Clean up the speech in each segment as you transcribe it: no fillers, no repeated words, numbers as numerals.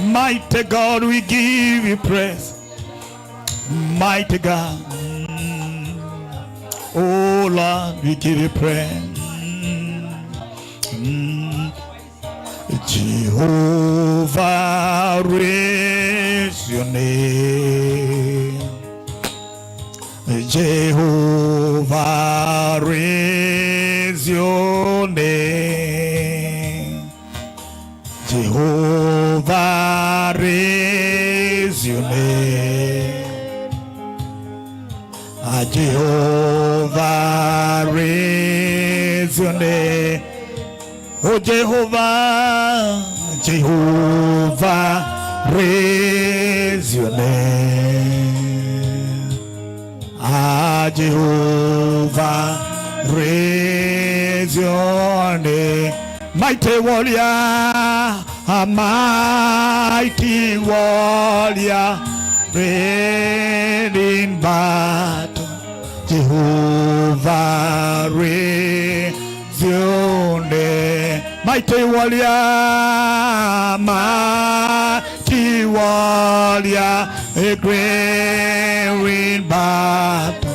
Mighty God, we give you praise. Mighty God. Oh Lord, we give you praise. Jehovah, raise your name. Jehovah, raise your name. Jehovah, raise your name. Jehovah, raise your name. Oh Jehovah, Jehovah, raise your name. Jehovah, raise your name. Mighty warrior, a mighty warrior, reign in battle. Jehovah, raise your name. Mighty warrior, mighty warrior, a great in battle.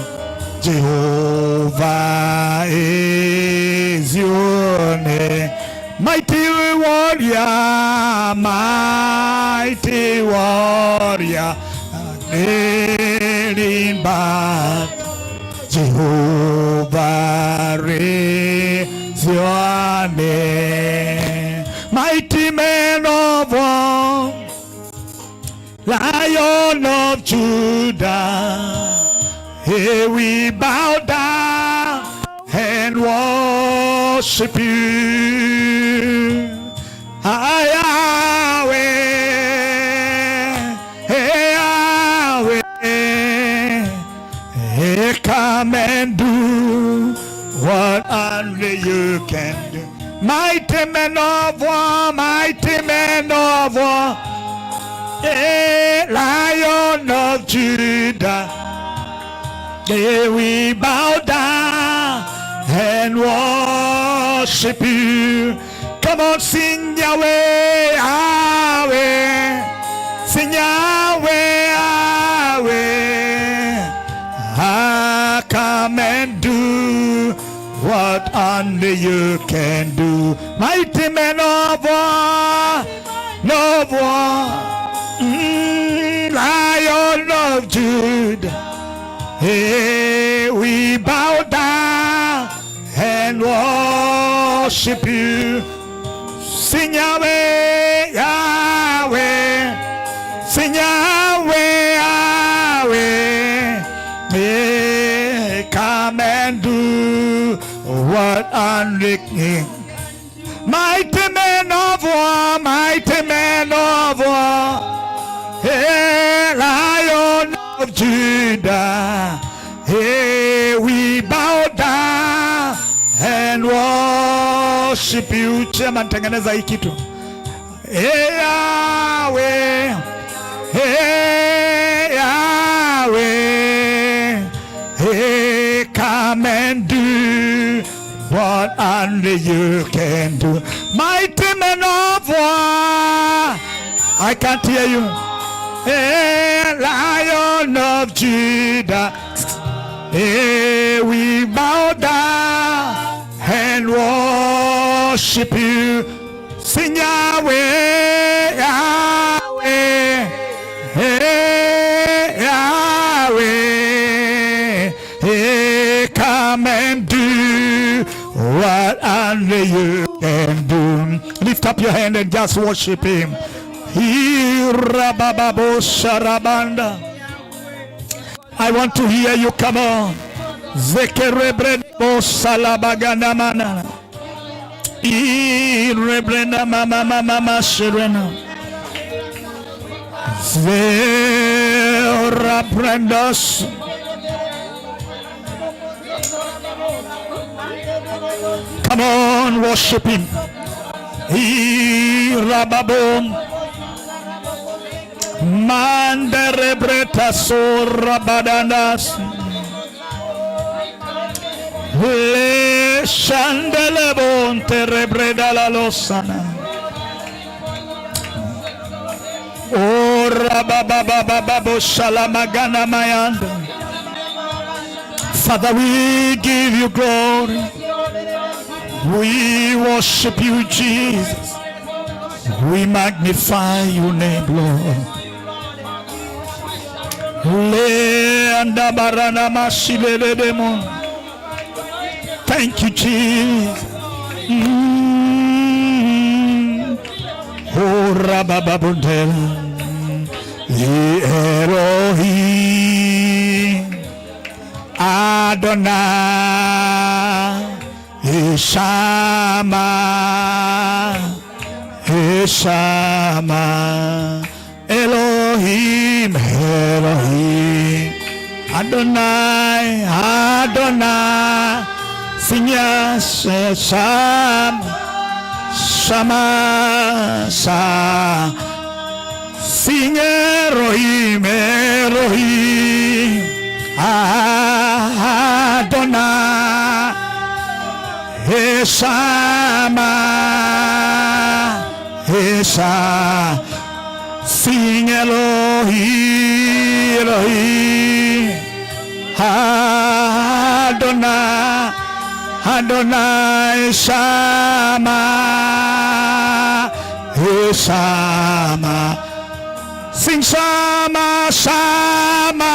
Jehovah is your name. Mighty warrior, mighty warrior, great in battle. Jehovah is your name. Mighty man of war, Lion of Judah, here we bow down and worship you. Yahweh, Yahweh, come and do what only you can do. Mighty man of war, mighty man of war, Lion of Judah, here we bow down and worship you. Come on, sing Yahweh, Yahweh, sing Yahweh, Yahweh. Come and do what only you can do. Mighty man of war, of war, Lion of Judah, hey, we bow down and worship you. Sing Yahweh, Yahweh, sing Yahweh, Yahweh. Hey, come and do what only King. Mighty man of war, mighty man of war, hey, Lion of Judah, hey, we bow down and worship you. Chairman, tengeneza hii kitu. Hey Yahweh, hey Yahweh, hey, come and do what only you can do. Mighty man of war, I can't hear you. Hey, Lion of Judah, hey, we bow down and worship you. Sing Yahweh, Yahweh, hey, Yahweh, hey, come and do what only you can do. Lift up your hand and just worship him. I want to hear you. Come on. Zekerebrebo salabaganamana. Irebrena mama mama shirena. Zera brendas. Come on, worship him. Irababon. Manderebreta sorra badanas. Le chandele bonte rebreda la losana. Father, we give you glory. We worship you, Jesus. We magnify your name, Lord. Thank you, Jesus. Oh, Rabababundel, Elohim, Adonai, Ishama, Ishama, Elohim, Elohim, Adonai, Adonai, Sinyas, Shama, Shama, Sa, sing Elohim, Elohim, Adonai, Shama, Esha, sing Elohim, Elohim, Adonai, Adonai, Shama, Shama, sing Shama, Shama,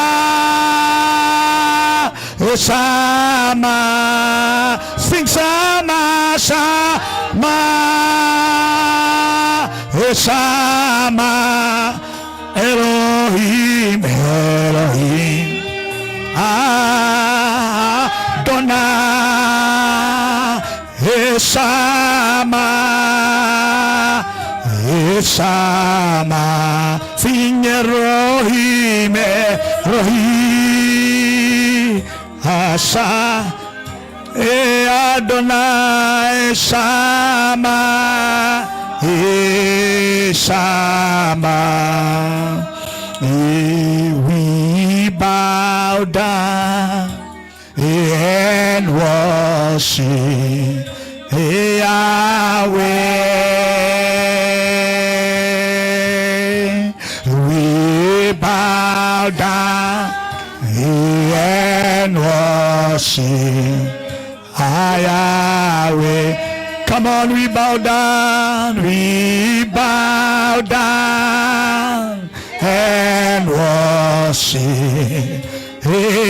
Shama, sing Shama, Shama, Shama, Elohim, Elohim, Adonai, Shama, Shama, sing Elohim, Elohim, Asha, Adonai, Shama, Shama, we bow down and worship Yahweh. We bow down and worship Yahweh. Come on, we bow down and worship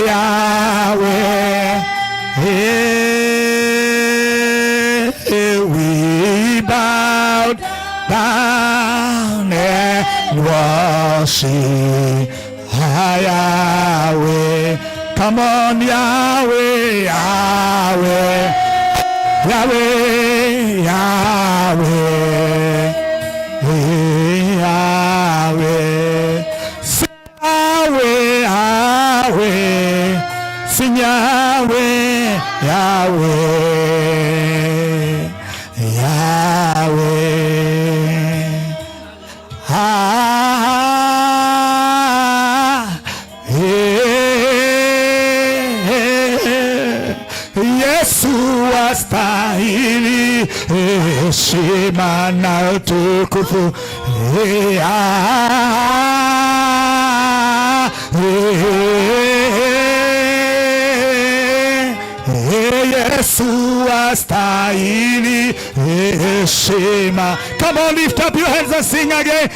Yahweh. We bow down and worship Yahweh. Come on, Yahweh, Yahweh, Yahweh, Yahweh, Yahweh. Sing Yahweh, Yahweh, sing Yahweh, Yahweh, Yahweh. Yesu astahili heshima na utukufu. Yesu astahili heshima. Come on, lift up your hands and sing again.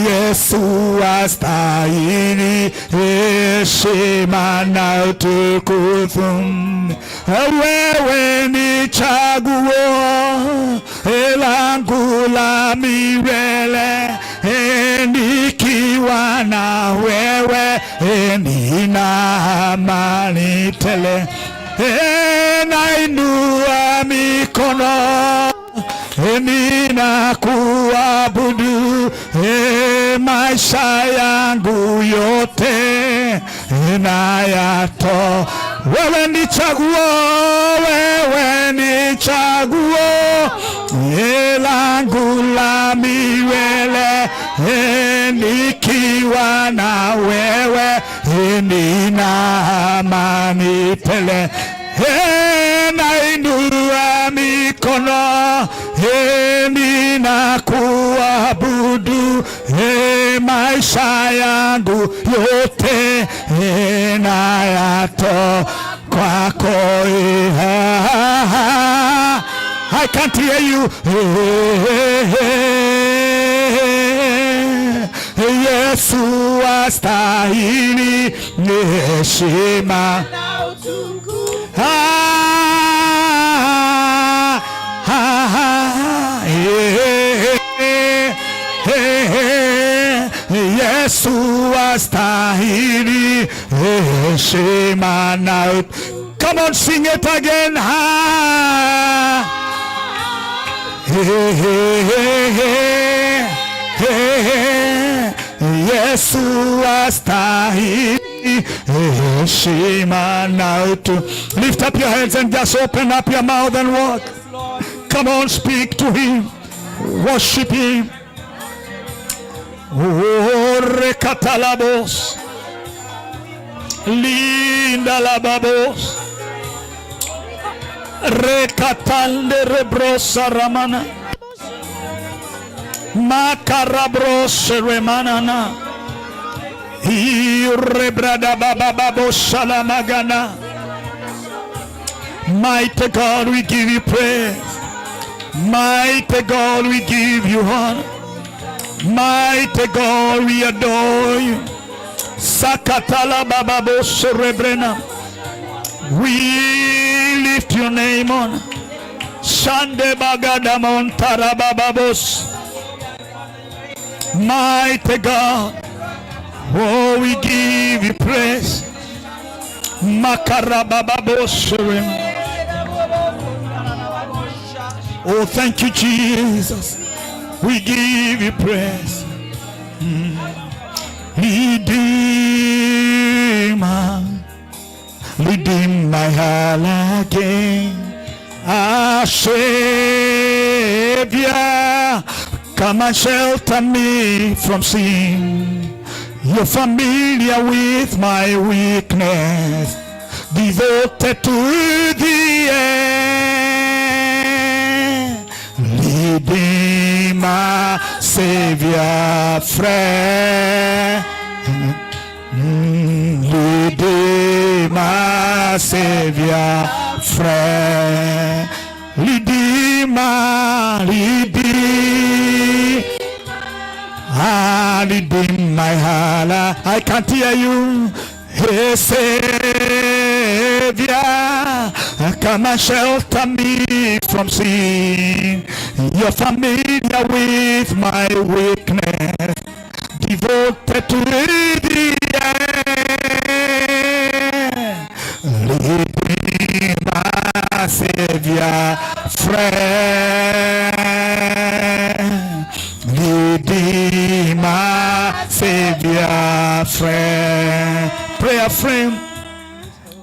Yesu astahili heshima na utukufu. Wewe ni chaguo langu la milele, nikiwa na wewe nina amani tele. Nainua mikono ninakuabudu, maisha yangu yote nayato. Wewe ni chaguo, wewe ni chaguo langu la milele, nikiwa na wewe nina amani tele. mikono, ninakuabudu, maisha yangu yote nayatoa kwako. I can't hear you. Yesu astahili heshima. Yesu astahili heshima. Now, come on, sing it again. Yesu astahili heshima. Now to lift up your hands and just open up your mouth and walk. Come on, speak to him, worship him. Oh, rekatalabos, linda lababos, rekatande rebrosa ramana, makarabros remanana, irebrada bababo shalamagana. Mighty God, we give you praise. Mighty God, we give you honor. Mighty God, we adore you. Sakatala bababo serebrena. We lift your name on. Shande bagada montara bababos. Mighty God, oh, we give you praise. Makara bababo serem. Oh, thank you, Jesus. We give you praise. Redeemer, redeem my heart again. Our Savior, come and shelter me from sin. You're familiar with my weakness, devoted to the end. Redeemer, Savior, friend. Redeemer, Savior, friend. Redeemer, redeem my heart. I can't hear you. Hey, Savior, come and shelter me from sin. You're familiar with my weakness, devoted to the end. Redeemer, Savior, friend. Redeemer, Savior, friend. Prayer friend,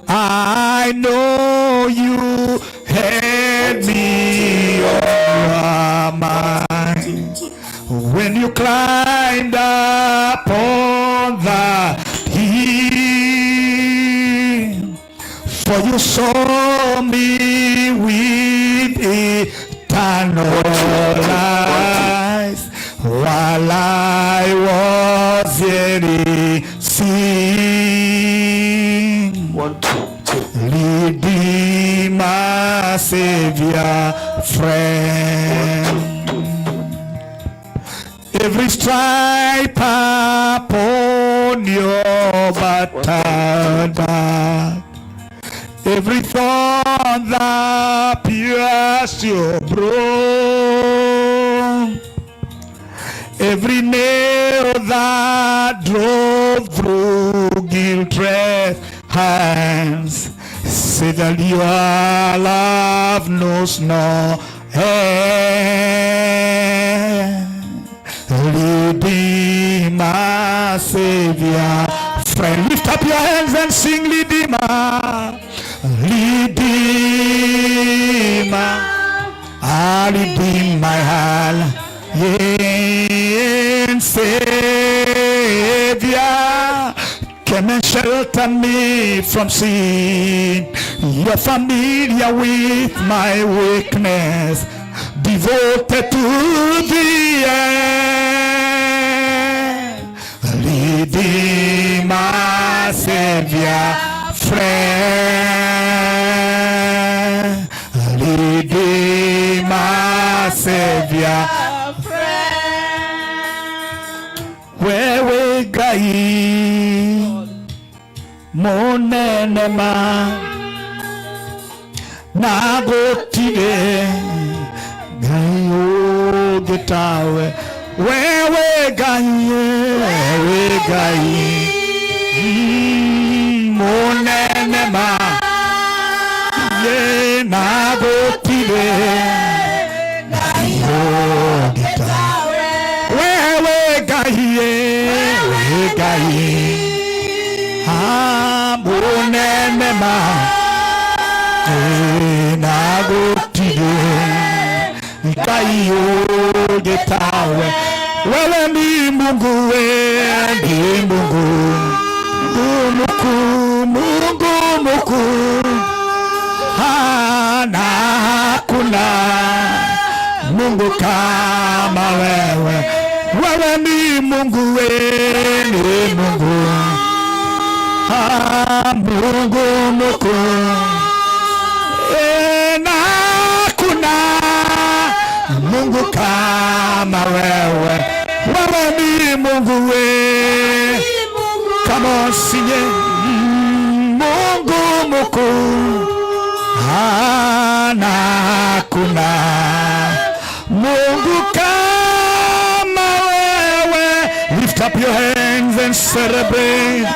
I know you had me on your mind when you climbed up on the hill, for you saw me with eternal eyes while I was yet sin. 1, 2, 3. Redeemer, Savior, friend. Every stripe upon your battered back, every thorn that pierced your brow, every nail that drove through guilt-wreathed hands, say that your love knows no end. Redeemer, Savior, friend. Lift up your hands and sing Redeemer. Redeemer, I redeem my heart. Yeah, Savior, came and sheltered me from sin. You're familiar with my weakness, devoted to the end. Redeemer, Savior, friend. Redeemer, Savior, wewe gai monene ma nagotire gai ogetawe wewe gai monene ma ye nagotire gai ogetawe wewe gai monene ma nagotire gai ogetawe wewe ni Mungu, ni Mungu, Mungu mkuu, hana hakuna Mungu kama wewe. Wewe ni Mungu, ni Mungu, Mungu mkuu, na hakuna Mungu kama wewe. Wewe ni Mungu, come on sing it. Mungu mkuu, hana hakuna Mungu kama wewe. Lift up your hands and celebrate.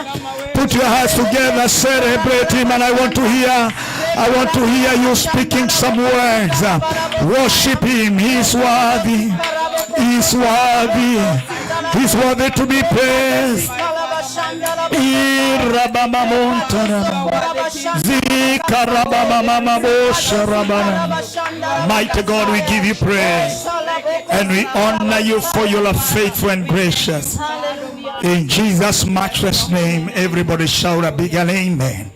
Put your hands together, celebrate him. And I want to hear you speaking some words. Worship him. He's worthy. He's worthy. He's worthy to be praised. Mighty God, we give you praise and we honor you for your love, faithful and gracious. In Jesus' matchless name, everybody shout a big amen.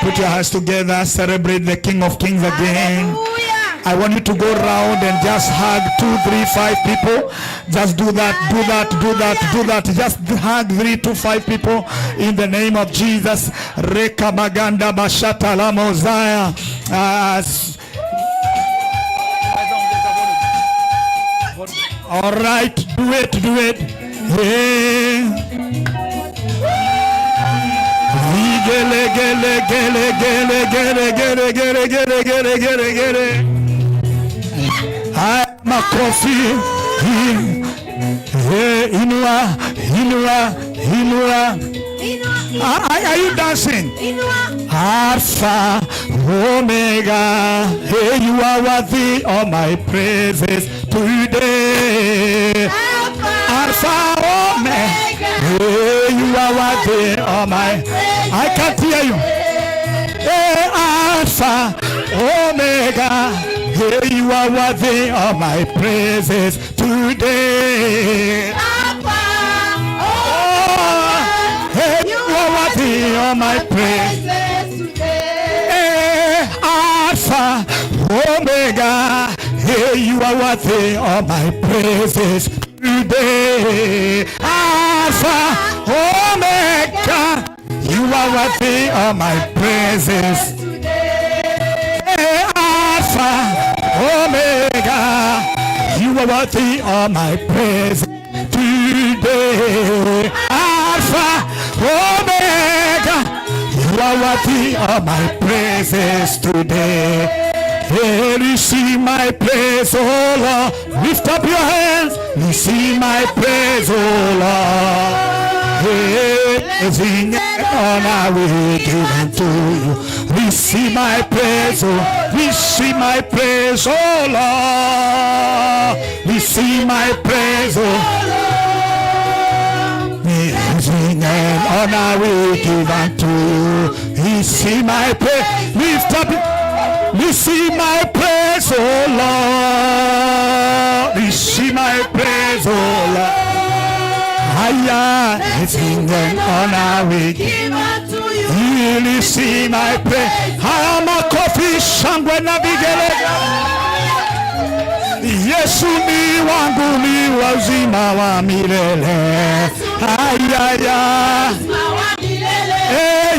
Put your hands together, celebrate the King of Kings again. I want you to go around and just hug 2, 3, 5 people. Just do that. Just hug 3 to 5 people in the name of Jesus. Reka maganda bashata la mozaya. All right, do it. Yeah. Gele. Makofi, inua. Are you dancing? Alpha, Omega, hey, you are worthy of my praises today. Alpha, Omega, hey, you are worthy of my. I can't hear you. Hey, Alpha, Omega, hey, you are worthy of my praises today. Hey, you are worthy of my praises today. Hey, Alpha, Omega, hey, you are worthy of my praises today. Alpha, Omega, you are worthy of my praises today. Hey, Alpha, Omega, you are worthy of my praise today. Alpha, Omega, you are worthy of my praises today. Hey, receive my praise, oh Lord. Lift up your hands, receive my praise, oh Lord. Hey, sing and honor we give unto you. Receive my praise, oh, receive my praise, oh Lord. Receive my praise, oh Lord. Sing and honor we give unto you. Receive my praise, lift up, receive my praise, oh Lord. Receive my praise, oh Lord. Everything and honor we give unto you. Really see my prayer. Haya makofi, shangwe na vigelegele. Yesu ni wangu, ni uzima wa milele.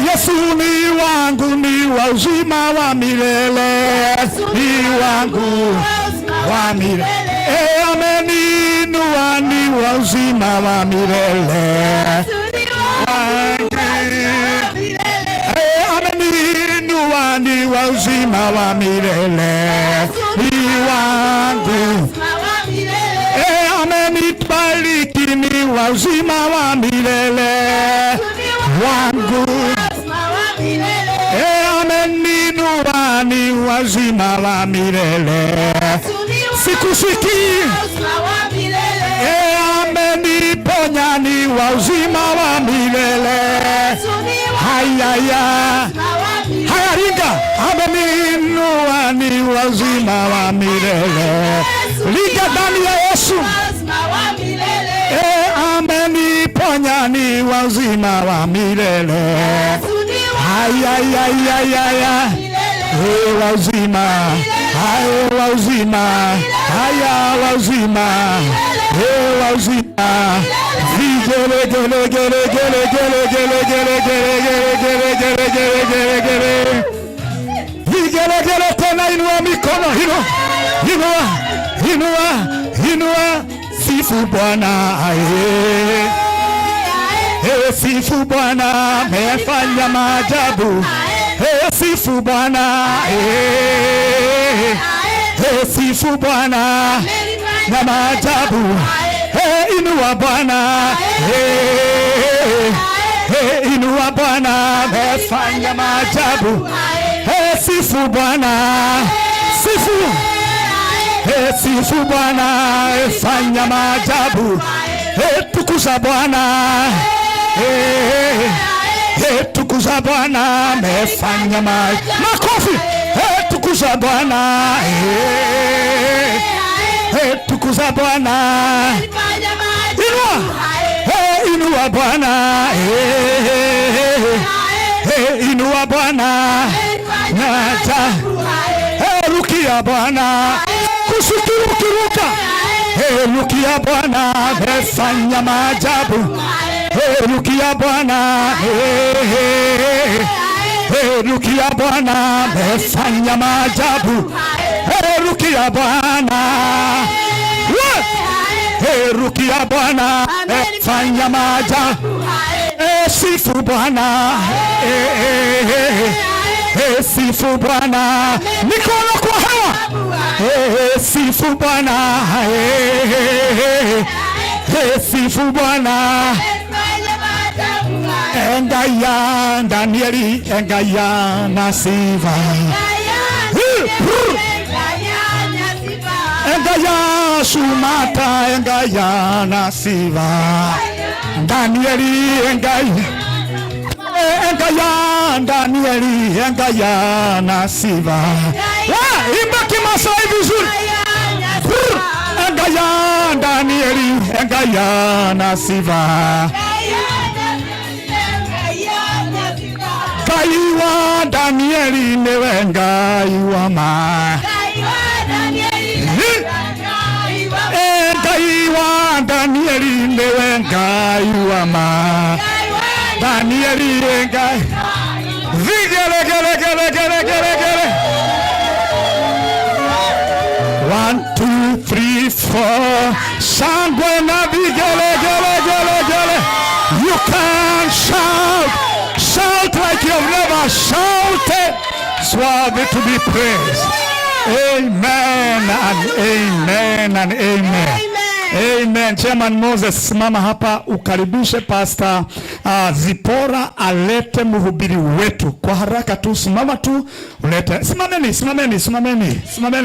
Yesu ni wangu, ni uzima wa milele. Ni wangu wa milele. Ameninua, ni uzima wa milele. Ameninua, ni uzima wa milele. Ni wangu. Amenibariki, ni uzima wa milele. Wangu. Ameninua, ni uzima wa milele. Sikusiki. Ameniponya, ni uzima wa milele. Haya ringa. Ameninua, ni uzima wa milele. Liga ndani ya Yesu. Ameniponya, ni uzima wa milele. Haya uzima. Haya uzima. Haya uzima. Haya uzima. Vigele gele gele gele gele gele gele gele gele gele gele gele. Vigele gele tena, inua mikono, inua. Sifu Bwana, sifu Bwana, amefanya maajabu. Sifu Bwana, sifu Bwana na maajabu. Inua Bwana, inua Bwana, amefanya maajabu. Sifu Bwana, sifu Bwana, fanya maajabu. Tukuza Bwana, tukuza Bwana, amefanya maajabu. Makofi. Tukuza Bwana, tukuza Bwana. Inua Bwana, inua Bwana. Rukia Bwana, kuruka. Rukia Bwana, amefanya maajabu. Rukia Bwana, rukia Bwana, amefanya maajabu. Rukia Bwana, rukia Bwana, amefanya maajabu. Sifu Bwana, sifu Bwana, mikono kwa hewa. Sifu Bwana, sifu Bwana. Engaya Danieli, engaya nasiva. Engaya Sumata, engaya nasiva. Danieli, engaya Danieli, engaya nasiva. Imba kimasai vizuri. Engaya Danieli, engaya nasiva. Kaiwa Danieli, newe ngaiwa ma. Kaiwa Danieli, newe ngaiwa ma. Danieli, ngai. Vigele gele gele gele gele gele. 1, 2, 3, 4. Shangwe na vigele gele gele gele. You can shout. Shout like you've never shouted. It's worthy to be praised. Amen and amen and amen. Amen. Chairman Moses, simama hapa ukaribishe Pastor Zipora alete mhubiri wetu. Kwa haraka tu, simama tu ulete. Simameni.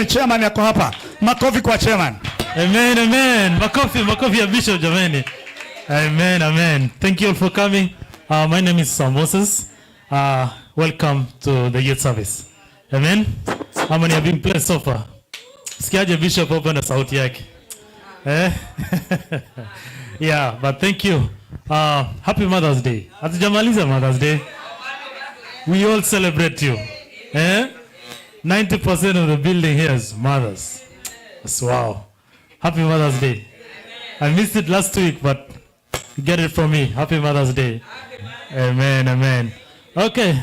Chairman yako hapa. Makofi kwa chairman. Amen, amen. Makofi ya Bishop jamani. Amen. Thank you all for coming. My name is Moses. Welcome to the youth service. Amen. How many have been blessed so far? Sikiaje Bishop open na sauti yake. Yeah, but thank you Happy Mother's Day. Hatujamaliza Mother's Day. We all celebrate you. 90% of the building here is mothers. That's wow. Happy Mother's Day. I missed it last week, but you get it from me. Happy Mother's Day. Amen, amen. Okay,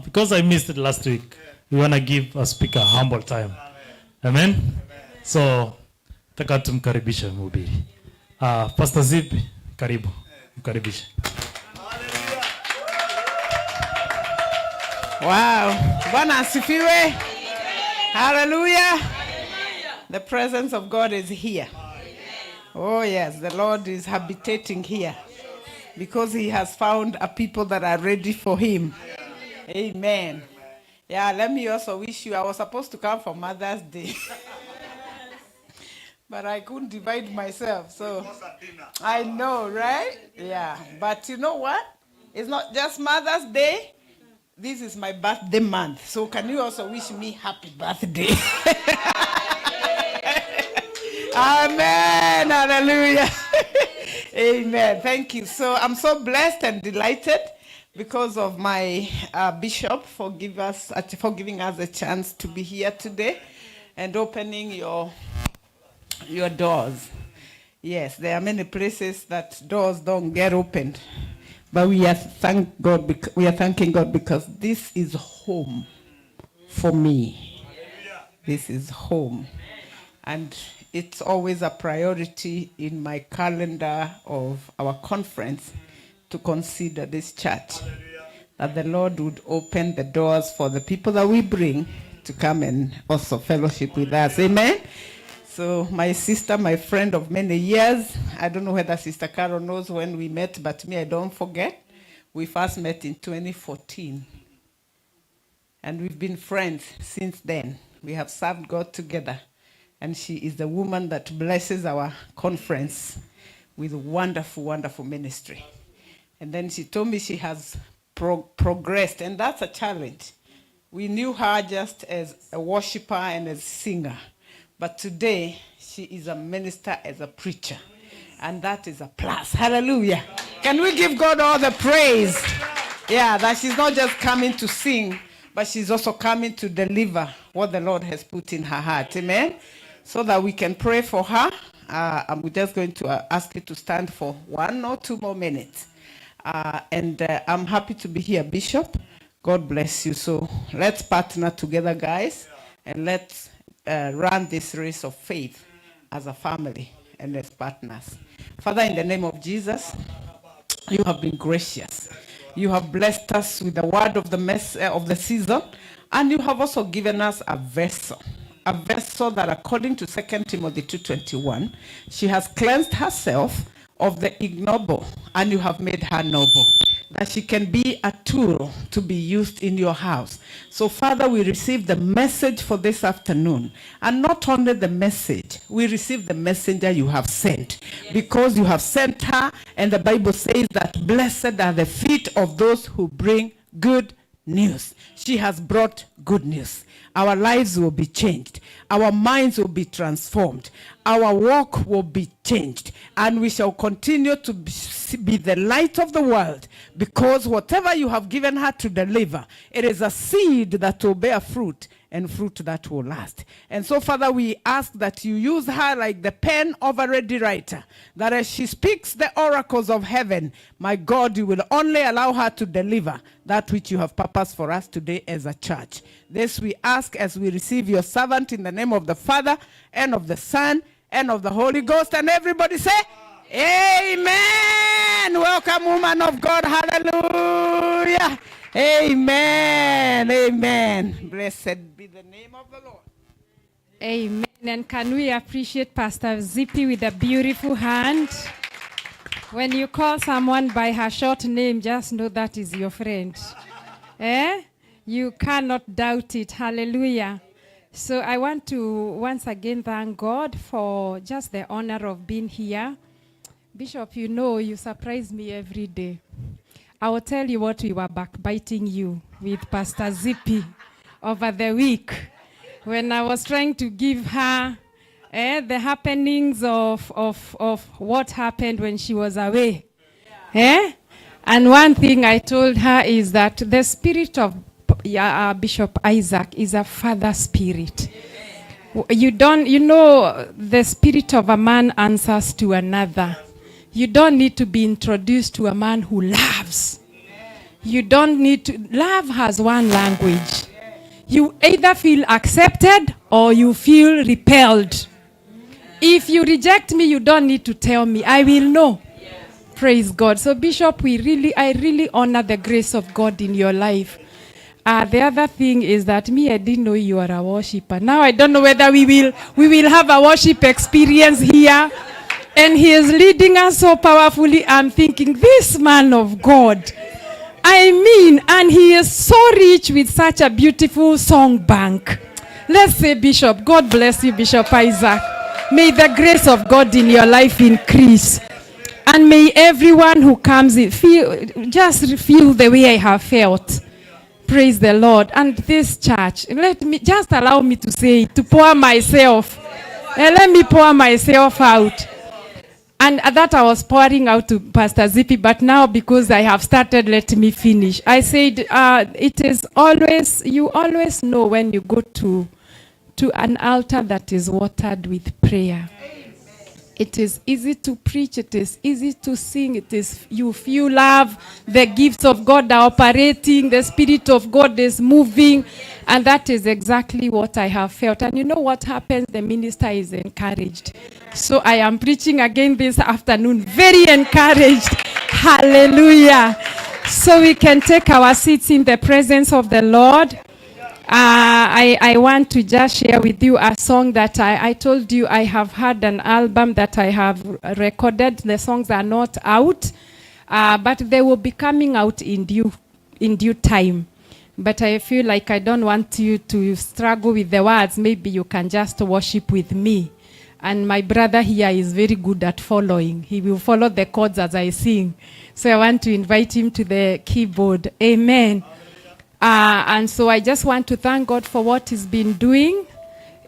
because I missed it last week, we want to give a speaker humble time. Amen. So, taka tumkaribishe mhubiri. Pastor Zip, karibu. Mkaribishe. Wow. Bwana asifiwe. Hallelujah. The presence of God is here. Oh yes, the Lord is habitating here because he has found a people that are ready for him. Amen. Yeah, let me also wish you, I was supposed to come for Mother's Day. But I couldn't divide myself, so I know, right? Yeah, but you know what? It's not just Mother's Day. This is my birthday month, so can you also wish me happy birthday? Amen, hallelujah. Amen, thank you. So I'm so blessed and delighted because of my bishop for giving us a chance to be here today and opening your doors. Yes, there are many places that doors don't get opened, but we are thanking God because this is home for me. This is home, and it's always a priority in my calendar of our conference to consider this church, that the Lord would open the doors for the people that we bring to come and also fellowship with us. Amen. So my sister, my friend of many years, I don't know whether Sister Carol knows when we met, but me, I don't forget. We first met in 2014. And we've been friends since then. We have served God together. And she is the woman that blesses our conference with wonderful, wonderful ministry. And then she told me she has progressed, and that's a challenge. We knew her just as a worshiper and as a singer. But today, she is a minister as a preacher. And that is a plus. Hallelujah. Can we give God all the praise? Yeah, that she's not just coming to sing, but she's also coming to deliver what the Lord has put in her heart. Amen? So that we can pray for her. I'm just going to ask you to stand for 1 or 2 more minutes. I'm happy to be here, Bishop. God bless you. So let's partner together, guys, and let's run this race of faith as a family and as partners. Father, in the name of Jesus, you have been gracious. You have blessed us with the word of the season, and you have also given us a vessel that, according to 2 Timothy 2:21, she has cleansed herself of the ignoble, and you have made her noble, that she can be a tool to be used in your house. So, Father, we receive the message for this afternoon. And not only the message, we receive the messenger you have sent. Because you have sent her, and the Bible says that blessed are the feet of those who bring good news. She has brought good news. Our lives will be changed. Our minds will be transformed. Our walk will be changed. And we shall continue to be the light of the world, because whatever you have given her to deliver, it is a seed that will bear fruit, and fruit that will last. And so, Father, we ask that you use her like the pen of a ready writer, that as she speaks the oracles of heaven, my God, you will only allow her to deliver that which you have purposed for us today as a church. This we ask as we receive your servant in the name of the Father, and of the Son, and of the Holy Ghost. And everybody say, amen. Welcome, woman of God. Hallelujah. Amen. Amen. Blessed be the name of the Lord. Amen. And can we appreciate Pastor Zippy with a beautiful hand? When you call someone by her short name, just know that is your friend. You cannot doubt it. Hallelujah. So I want to once again thank God for just the honor of being here. Bishop, you know, you surprise me every day. I will tell you what we were backbiting you with Pastor Zippy over the week when I was trying to give her the happenings of what happened when she was away. Eh? And one thing I told her is that the spirit of Bishop Isaac is a father spirit. You know, the spirit of a man answers to another. You don't need to be introduced to a man who loves. You don't need to. Love has one language. You either feel accepted or you feel repelled. If you reject me, you don't need to tell me. I will know. Praise God. So Bishop, I really honor the grace of God in your life. The other thing is that I didn't know you are a worshiper. Now I don't know whether we will have a worship experience here. And he is leading us so powerfully. I'm thinking, this man of God. And he is so rich with such a beautiful song bank. Let's say, Bishop, God bless you, Bishop Isaac. May the grace of God in your life increase. And may everyone who comes in feel the way I have felt. Praise the Lord. And this church, allow me to say it, to pour myself. Let me pour myself out. And that I was pouring out to Pastor Zippy, but now because I have started, let me finish. I said, it is always, you always know when you go to an altar that is watered with prayer. It is easy to preach. It is easy to sing. It is you feel love. The gifts of God are operating. The Spirit of God is moving. And that is exactly what I have felt. And you know what happens? The minister is encouraged. So I am preaching again this afternoon. Very encouraged. Hallelujah. So we can take our seats in the presence of the Lord. I want to just share with you a song that I told you I have had an album that I have recorded. The songs are not out, but they will be coming out in due time. But I feel like I don't want you to struggle with the words. Maybe you can just worship with me. And my brother here is very good at following. He will follow the chords as I sing. So I want to invite him to the keyboard. Amen. And so I just want to thank God for what He's been doing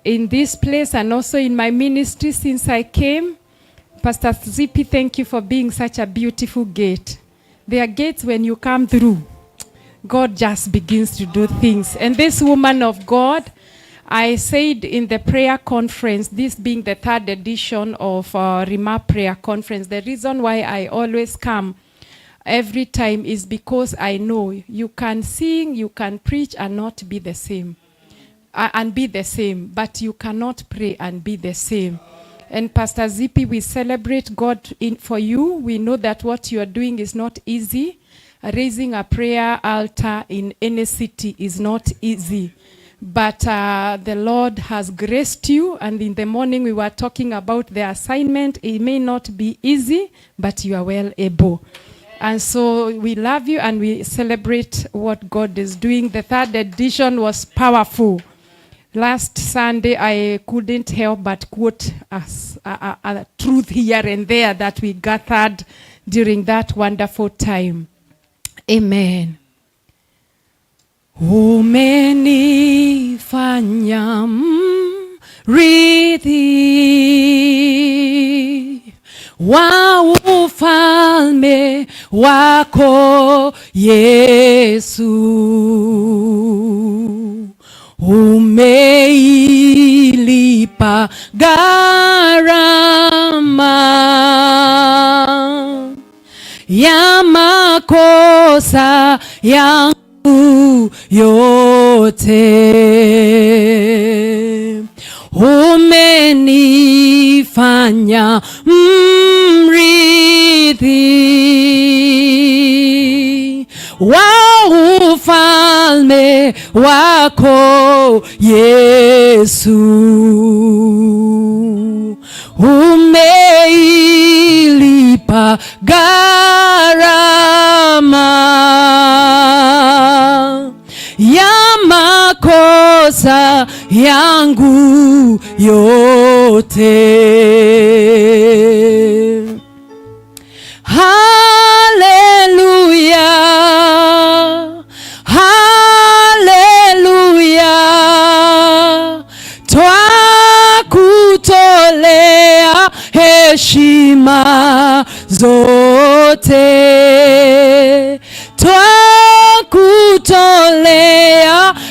in this place and also in my ministry since I came. Pastor Zippy, thank you for being such a beautiful gate. There are gates when you come through, God just begins to do things. And this woman of God, I said in the prayer conference, this being the 3rd edition of Rima Prayer Conference, the reason why I always come every time is because I know you can sing, you can preach and not be the same. And be the same, but you cannot pray and be the same. And Pastor Zippy, we celebrate God for you. We know that what you are doing is not easy. Raising a prayer altar in any city is not easy. But the Lord has graced you, and in the morning we were talking about the assignment. It may not be easy, but you are well able. And so we love you and we celebrate what God is doing. The 3rd edition was powerful. Last Sunday, I couldn't help but quote a truth here and there that we gathered during that wonderful time. Amen. Umenifanya mrithi wa ufalme wako Yesu. Umeilipa gharama ya makosa yangu yote. Umenifanya mrithi wa ufalme wako Yesu. Umeilipa gharama ya makosa yangu yote. Haleluya, haleluya, twakutolea heshima zote.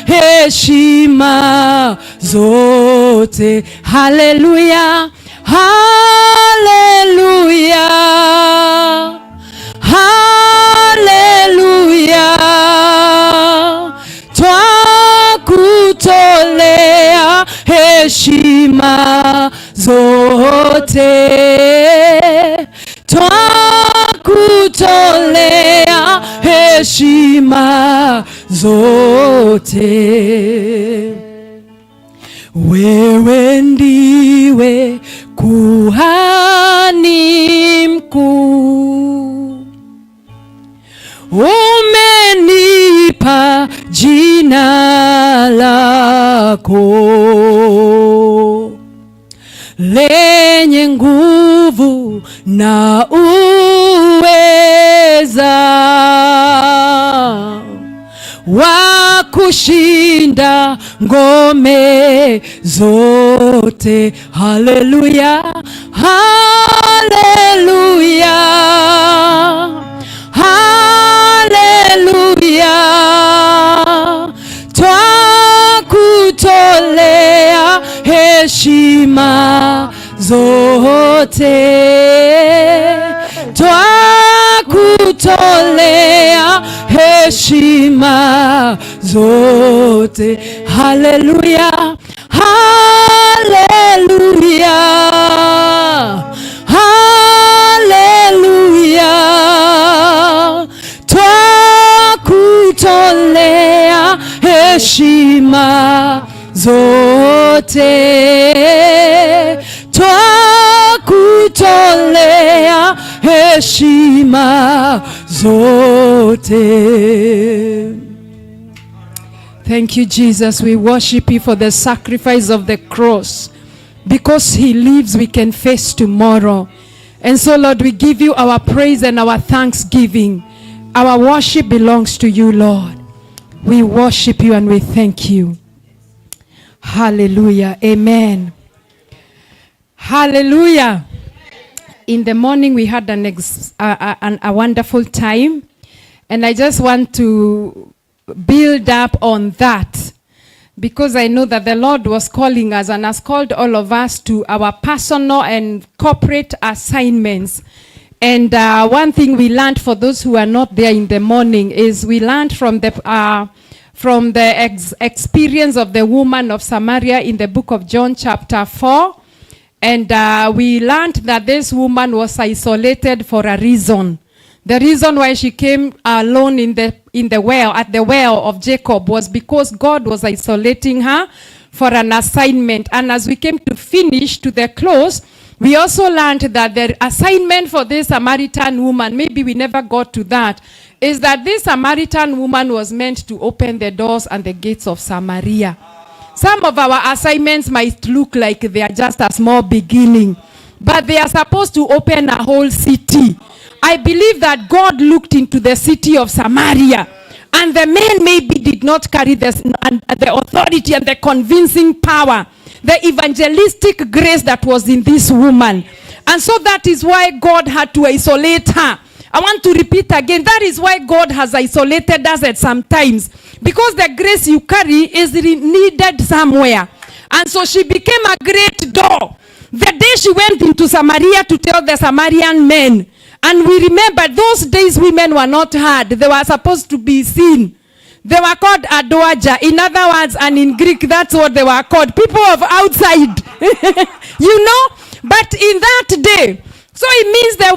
heshima zote. Haleluya, haleluya, haleluya, twakutolea heshima zote, twakutolea heshima zote. Wewe ndiwe kuhani mkuu, umenipa jina lako lenye nguvu na uweza wa kushinda ngome zote. Haleluya, haleluya, haleluya, twakutolea heshima zote, twakutolea heshima zote. Haleluya, haleluya, haleluya, twakutolea heshima zote, twakutolea heshima zote. Thank you, Jesus. We worship you for the sacrifice of the cross. Because he lives, we can face tomorrow. And so, Lord, we give you our praise and our thanksgiving. Our worship belongs to you, Lord. We worship you and we thank you. Hallelujah. Amen. Hallelujah. In the morning, we had a wonderful time. And I just want to build up on that, because I know that the Lord was calling us and has called all of us to our personal and corporate assignments. And one thing we learned, for those who are not there in the morning, is we learned from the experience of the woman of Samaria in the book of John chapter 4. And we learned that this woman was isolated for a reason. The reason why she came alone in the well, at the well of Jacob, was because God was isolating her for an assignment. And as we came to the close, we also learned that the assignment for this Samaritan woman, maybe we never got to that, is that this Samaritan woman was meant to open the doors and the gates of Samaria. Some of our assignments might look like they are just a small beginning, but they are supposed to open a whole city. I believe that God looked into the city of Samaria, and the men maybe did not carry the authority and the convincing power, the evangelistic grace that was in this woman. And so that is why God had to isolate her. I want to repeat again, that is why God has isolated us at some times, because the grace you carry is needed somewhere. And so she became a great door. The day she went into Samaria to tell the Samaritan men, and we remember those days women were not heard. They were supposed to be seen. They were called adoaja. In other words, and in Greek, that's what they were called. People of outside. You know? But in that day, so it means a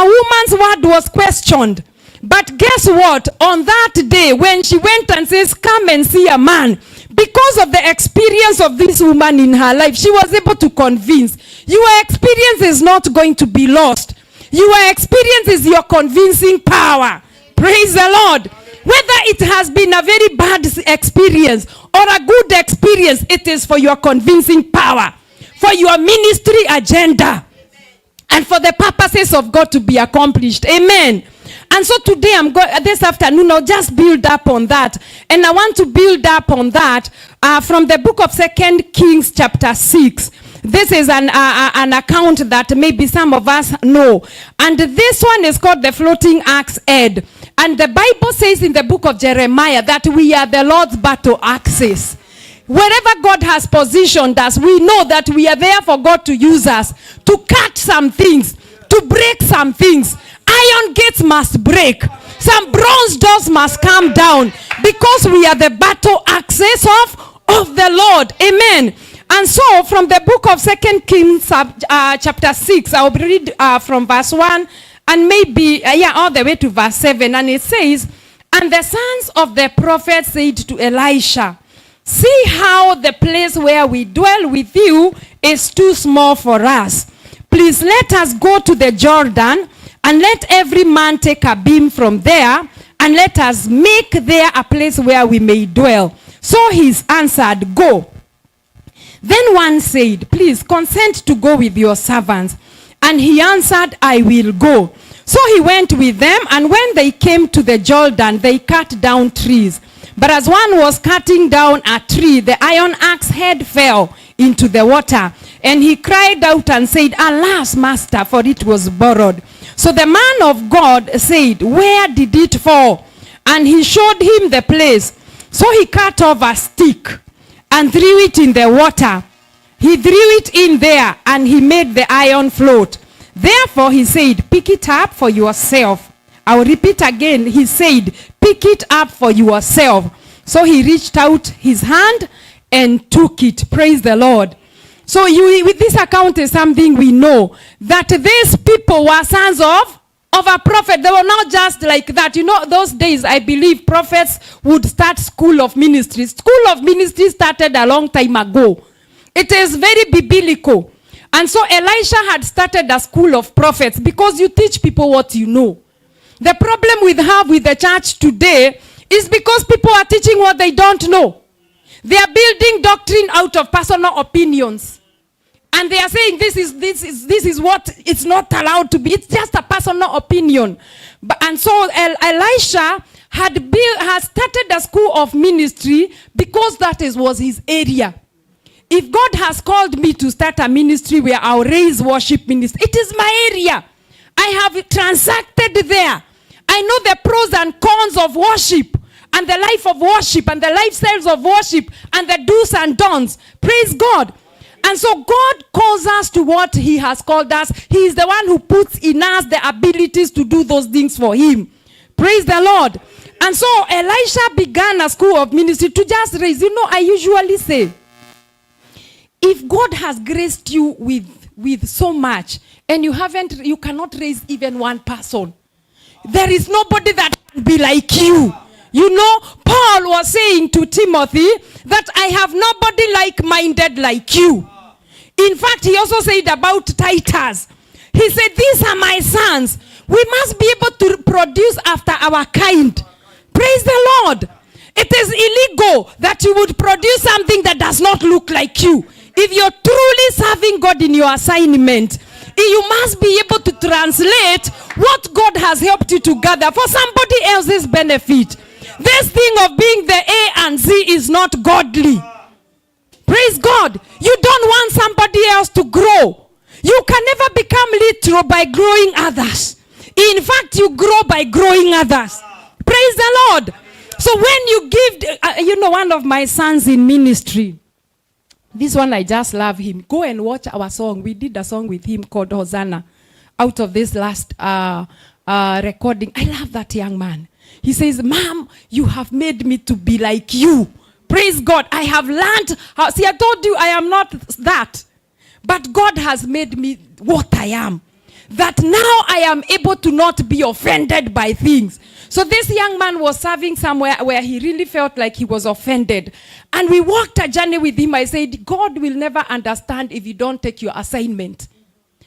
woman's word was questioned. But guess what? On that day, when she went and says, come and see a man, because of the experience of this woman in her life, she was able to convince. Your experience is not going to be lost. Your experience is your convincing power. Praise the Lord. Whether it has been a very bad experience or a good experience, it is for your convincing power, for your ministry agenda, and for the purposes of God to be accomplished. Amen. And so today, this afternoon, I'll just build up on that. And I want to build up on that from the book of 2 Kings chapter 6. This is an account that maybe some of us know. And this one is called the floating axe head. And the Bible says in the book of Jeremiah that we are the Lord's battle axes. Wherever God has positioned us, we know that we are there for God to use us to cut some things, to break some things. Iron gates must break. Some bronze doors must come down because we are the battle axes of the Lord. Amen. And so from the book of 2 Kings chapter 6, I'll read from verse 1 and maybe all the way to verse 7. And it says, and the sons of the prophet said to Elisha, see how the place where we dwell with you is too small for us. Please let us go to the Jordan, and let every man take a beam from there, and let us make there a place where we may dwell. So he answered, go. Then one said, please consent to go with your servants. And he answered, I will go. So he went with them, and when they came to the Jordan, they cut down trees. But as one was cutting down a tree, the iron axe head fell into the water. And he cried out and said, alas, master, for it was borrowed. So the man of God said, where did it fall? And he showed him the place. So he cut off a stick and threw it in the water. He threw it in there, and he made the iron float. Therefore he said, pick it up for yourself. I will repeat again. He said, pick it up for yourself. So he reached out his hand and took it. Praise the Lord. So with this account is something we know, that these people were sons of a prophet. They were not just like that. You know, those days, I believe prophets would start school of ministry. School of ministry started a long time ago. It is very biblical. And so Elisha had started a school of prophets because you teach people what you know. The problem we have with the church today is because people are teaching what they don't know. They are building doctrine out of personal opinions. And they are saying this is what it's not allowed to be. It's just a personal opinion. And so Elisha has started a school of ministry because that was his area. If God has called me to start a ministry where I'll raise worship ministry, it is my area. I have transacted there. I know the pros and cons of worship and the life of worship and the lifestyles of worship and the do's and don'ts. Praise God. And so God calls us to what he has called us. He is the one who puts in us the abilities to do those things for him. Praise the Lord. And so Elisha began a school of ministry to just raise. You know, I usually say, if God has graced you with so much and you cannot raise even one person, there is nobody that can be like you. You know, Paul was saying to Timothy that I have nobody like-minded like you. In fact, he also said about Titus. He said, these are my sons. We must be able to produce after our kind. Praise the Lord. It is illegal that you would produce something that does not look like you. If you're truly serving God in your assignment, you must be able to translate what God has helped you to gather for somebody else's benefit. This thing of being the A and Z is not godly. Praise God. You don't want somebody else to grow. You can never become literal by growing others. In fact, you grow by growing others. Praise the Lord. So when you give, one of my sons in ministry, this one I just love him. Go and watch our song. We did a song with him called Hosanna out of this last recording. I love that young man. He says, Mom, you have made me to be like you. Praise God. I have learned how. See, I told you I am not that. But God has made me what I am. That now I am able to not be offended by things. So this young man was serving somewhere where he really felt like he was offended. And we walked a journey with him. I said, God will never understand if you don't take your assignment.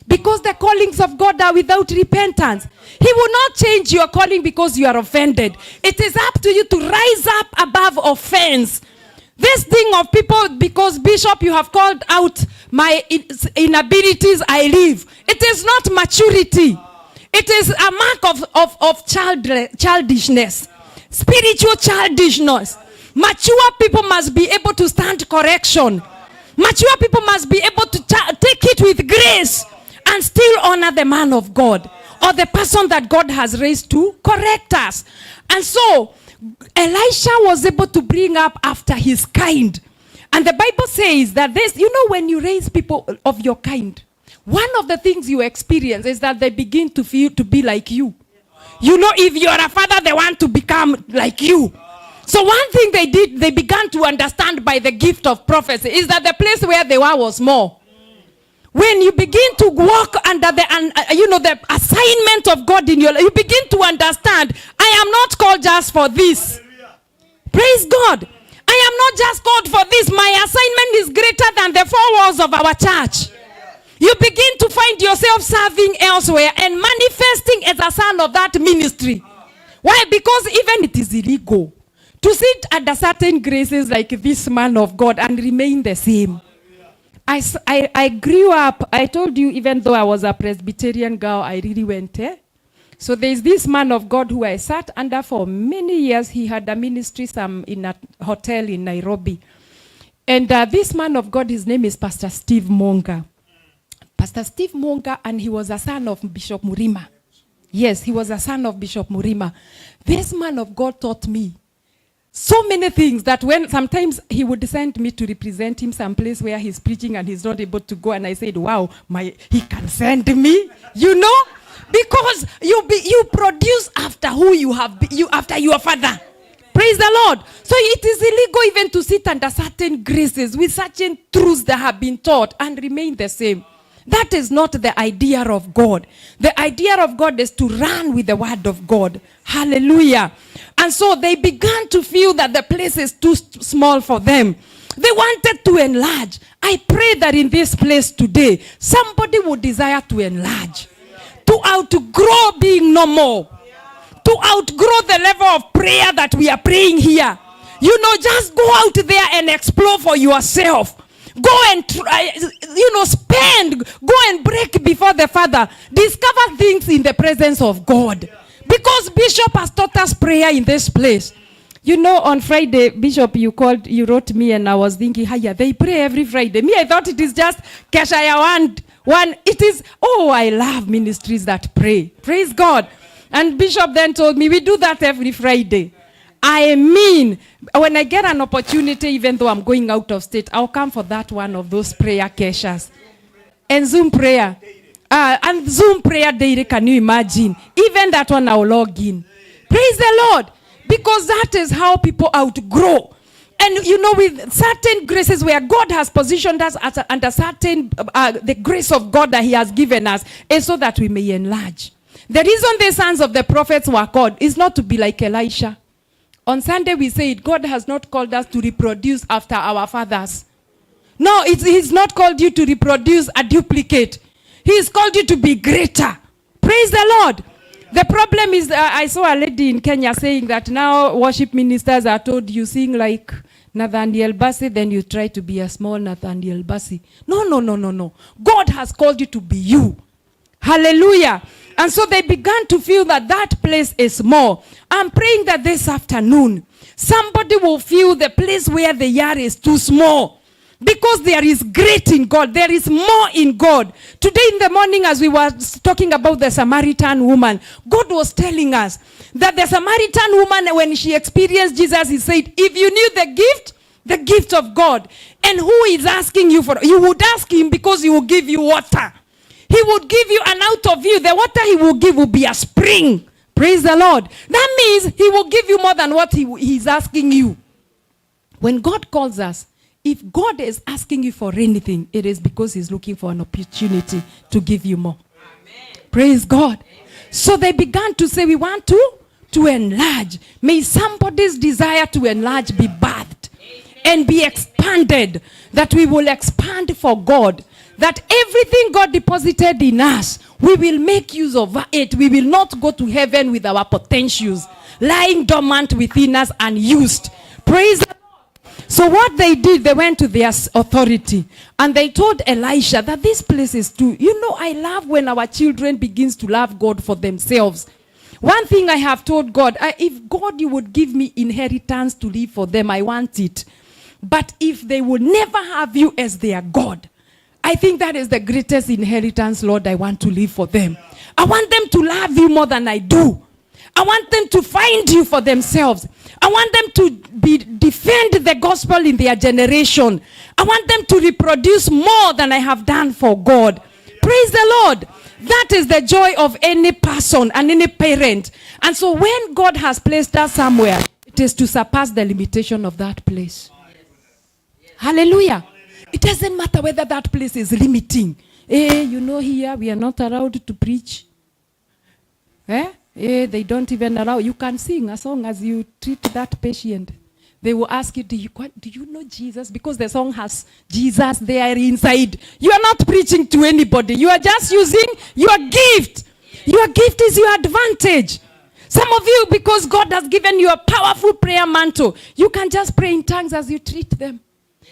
Because the callings of God are without repentance. He will not change your calling because you are offended. It is up to you to rise up above offense. This thing of people, because Bishop, you have called out my inabilities, I leave. It is not maturity. It is a mark of childishness. Spiritual childishness. Mature people must be able to stand correction. Mature people must be able to take it with grace and still honor the man of God or the person that God has raised to correct us. And so Elisha was able to bring up after his kind. And the Bible says that this, when you raise people of your kind, one of the things you experience is that they begin to feel to be like you. If you're a father, they want to become like you. So one thing they did, they began to understand by the gift of prophecy, is that the place where they were was more. When you begin to walk under the assignment of God in your life, you begin to understand, I am not called just for this. Praise God. I am not just called for this. My assignment is greater than the four walls of our church. You begin to find yourself serving elsewhere and manifesting as a son of that ministry. Why? Because even it is illegal to sit under certain graces like this man of God and remain the same. I grew up, I told you, even though I was a Presbyterian girl, I really went there. So there's this man of God who I sat under for many years. He had a ministry in a hotel in Nairobi. And this man of God, his name is Pastor Steve Monga. Pastor Steve Monga, and he was a son of Bishop Murima. Yes, he was a son of Bishop Murima. This man of God taught me so many things that when sometimes he would send me to represent him someplace where he's preaching and he's not able to go, and I said, wow, he can send me, because you produce after who you have after your father. Praise the Lord. So it is illegal even to sit under certain graces with certain truths that have been taught and remain the same. That is not the idea of God. The idea of God is to run with the word of God. Hallelujah. And so they began to feel that the place is too small for them. They wanted to enlarge. I pray that in this place today, somebody would desire to enlarge, to outgrow being normal, to outgrow the level of prayer that we are praying here. Just go out there and explore for yourself. Go and try, spend, go and break before the Father. Discover things in the presence of God. Because Bishop has taught us prayer in this place. On Friday, Bishop, you wrote me, and I was thinking, they pray every Friday. Me, I thought it is just Keshaya one. It is, I love ministries that pray. Praise God. And Bishop then told me, we do that every Friday. I mean, when I get an opportunity, even though I'm going out of state, I'll come for that one of those prayer keshas. And Zoom prayer. And Zoom prayer daily, can you imagine? Even that one I'll log in. Praise the Lord. Because that is how people outgrow. And with certain graces where God has positioned us under certain, the grace of God that he has given us, is so that we may enlarge. The reason the sons of the prophets were called is not to be like Elisha. On Sunday we said God has not called us to reproduce after our fathers. No, he's not called you to reproduce a duplicate. He's called you to be greater. Praise the Lord. The problem is, I saw a lady in Kenya saying that now worship ministers are told you sing like Nathaniel Bassey, then you try to be a small Nathaniel Bassey. No. God has called you to be you. Hallelujah. And so they began to feel that place is more. I'm praying that this afternoon, somebody will feel the place where they are is too small. Because there is great in God. There is more in God. Today in the morning, as we were talking about the Samaritan woman, God was telling us that the Samaritan woman, when she experienced Jesus, he said, if you knew the gift of God, and who is asking you for, you would ask him because he will give you water. He would give you, and out of you, the water he will give will be a spring. Praise the Lord. That means he will give you more than what he's asking you. When God calls us, if God is asking you for anything, it is because he's looking for an opportunity to give you more. Amen. Praise God. Amen. So they began to say, we want to enlarge. May somebody's desire to enlarge be birthed. Amen. And be expanded. That we will expand for God. That everything God deposited in us, we will make use of it. We will not go to heaven with our potentials lying dormant within us unused. Praise the Lord. So what they did, they went to their authority and they told Elisha that this place is too. I love when our children begins to love God for themselves. One thing I have told God, if God, you would give me inheritance to live for them, I want it. But if they will never have you as their God, I think that is the greatest inheritance, Lord, I want to leave for them. I want them to love you more than I do. I want them to find you for themselves. I want them to defend the gospel in their generation. I want them to reproduce more than I have done for God. Praise the Lord. That is the joy of any person and any parent. And so when God has placed us somewhere, it is to surpass the limitation of that place. Hallelujah. It doesn't matter whether that place is limiting. Here we are not allowed to preach. They don't even allow. You can sing as long as you treat that patient. They will ask you, do you know Jesus? Because the song has Jesus there inside. You are not preaching to anybody. You are just using your gift. Your gift is your advantage. Some of you, because God has given you a powerful prayer mantle, you can just pray in tongues as you treat them.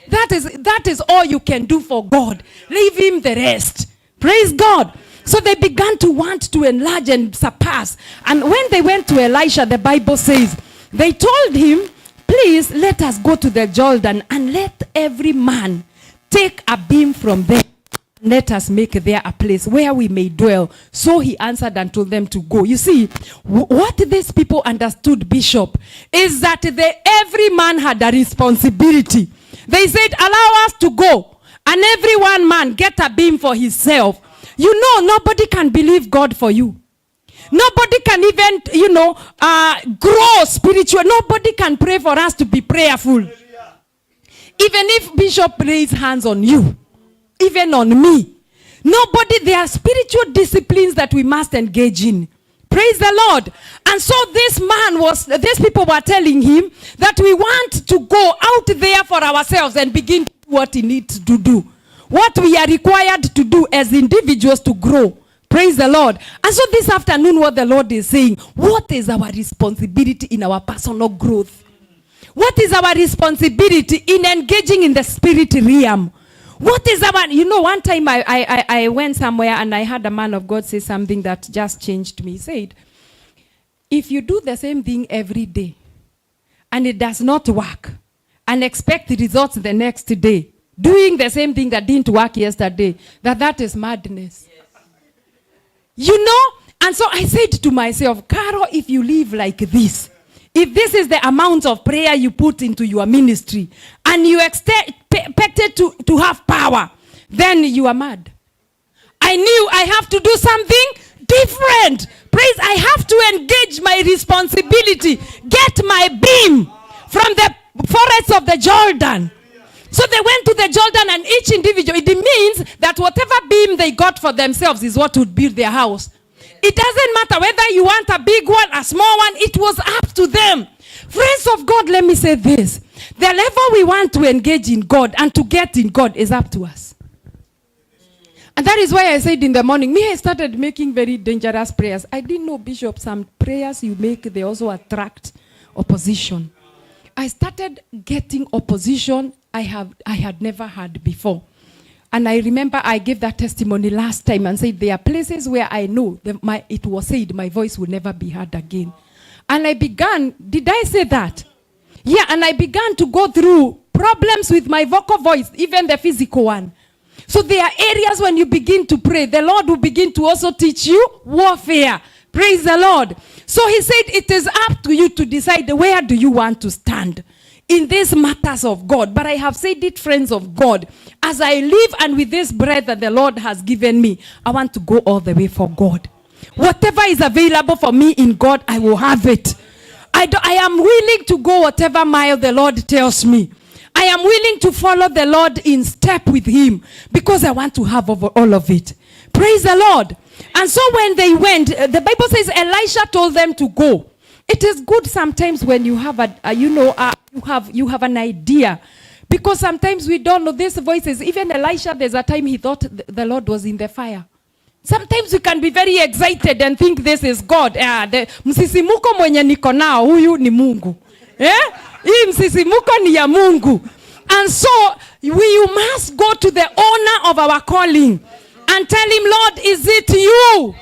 That is all you can do for God. Leave him the rest. Praise God. So they began to want to enlarge and surpass. And when they went to Elisha, the Bible says, they told him, please let us go to the Jordan and let every man take a beam from there. Let us make there a place where we may dwell. So he answered and told them to go. You see, what these people understood, Bishop, is that every man had a responsibility. They said, allow us to go. And every one man get a beam for himself. You know, nobody can believe God for you. Nobody can even, grow spiritual. Nobody can pray for us to be prayerful. Even if Bishop lays hands on you, even on me. There are spiritual disciplines that we must engage in. Praise the Lord. And so these people were telling him that we want to go out there for ourselves and begin to do what he needs to do. What we are required to do as individuals to grow. Praise the Lord. And so this afternoon, what the Lord is saying, what is our responsibility in our personal growth? What is our responsibility in engaging in the spirit realm? What is our, one time I went somewhere and I had a man of God say something that just changed me. He said, if you do the same thing every day and it does not work and expect results the next day, doing the same thing that didn't work yesterday, that is madness. And so I said to myself, Carol, if you live like this, if this is the amount of prayer you put into your ministry, and you expected to have power, then you are mad. I knew I have to do something different. Praise, I have to engage my responsibility. Get my beam from the forests of the Jordan. So they went to the Jordan, and each individual, it means that whatever beam they got for themselves is what would build their house. It doesn't matter whether you want a big one, a small one, it was up to them. Friends of God, let me say this. The level we want to engage in God and to get in God is up to us. And that is why I said in the morning, I started making very dangerous prayers. I didn't know, Bishop, some prayers you make, they also attract opposition. I started getting opposition I had never had before. And I remember I gave that testimony last time and said there are places where I know it was said my voice will never be heard again. And I began, did I say that? Yeah, and I began to go through problems with my vocal voice, even the physical one. So there are areas when you begin to pray, the Lord will begin to also teach you warfare. Praise the Lord. So he said it is up to you to decide where do you want to stand in these matters of God. But I have said it, friends of God, as I live and with this breath that the Lord has given me, I want to go all the way for God. Whatever is available for me in God, I will have it. I am willing to go whatever mile the Lord tells me. I am willing to follow the Lord in step with him because I want to have all of it. Praise the Lord. And so when they went, the Bible says Elisha told them to go. It is good sometimes when you have you have an idea, because sometimes we don't know these voices. Even Elisha, there's a time he thought the Lord was in the fire. Sometimes we can be very excited and think this is God. Msisimuko mwenye niko nao huyu ni Mungu. Hii msisimuko ni ya Mungu. And so you must go to the owner of our calling and tell him, Lord, is it you?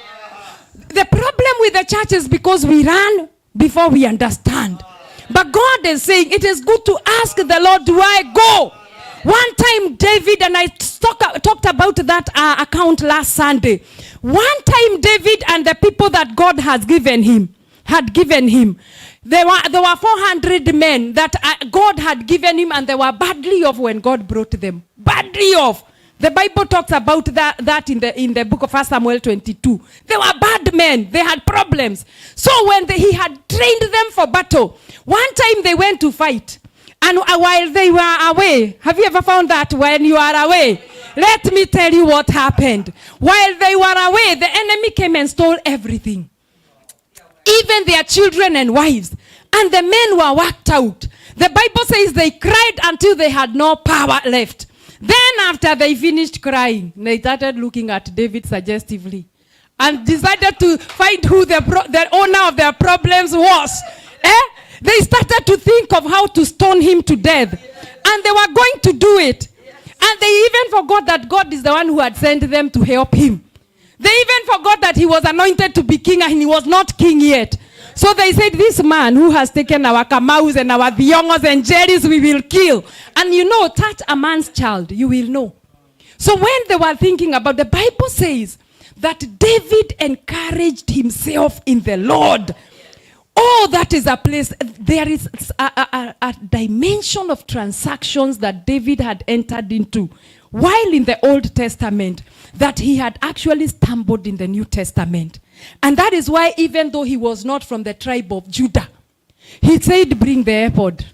The problem with the church is because we run before we understand. But God is saying it is good to ask the Lord, do I go? One time David, and I talked about that account last Sunday. One time David and the people that God had given him, there were 400 men that God had given him, and they were badly off when God brought them. Badly off. The Bible talks about that in the book of 1 Samuel 22. They were bad men. They had problems. So when he had trained them for battle, one time they went to fight. And while they were away, have you ever found that when you are away? Let me tell you what happened. While they were away, the enemy came and stole everything. Even their children and wives. And the men were worked out. The Bible says they cried until they had no power left. Then after they finished crying, they started looking at David suggestively and decided to find who the owner of their problems was. They started to think of how to stone him to death. And they were going to do it. And they even forgot that God is the one who had sent them to help him. They even forgot that he was anointed to be king and he was not king yet. So they said, this man who has taken our Kamaus and our Thiongos and Jerrys, we will kill. And you know, touch a man's child, you will know. So when they were thinking about, the Bible says that David encouraged himself in the Lord. Oh, that is a place. There is a dimension of transactions that David had entered into while in the Old Testament that he had actually stumbled in the New Testament. And that is why even though he was not from the tribe of Judah, he said, bring the ephod.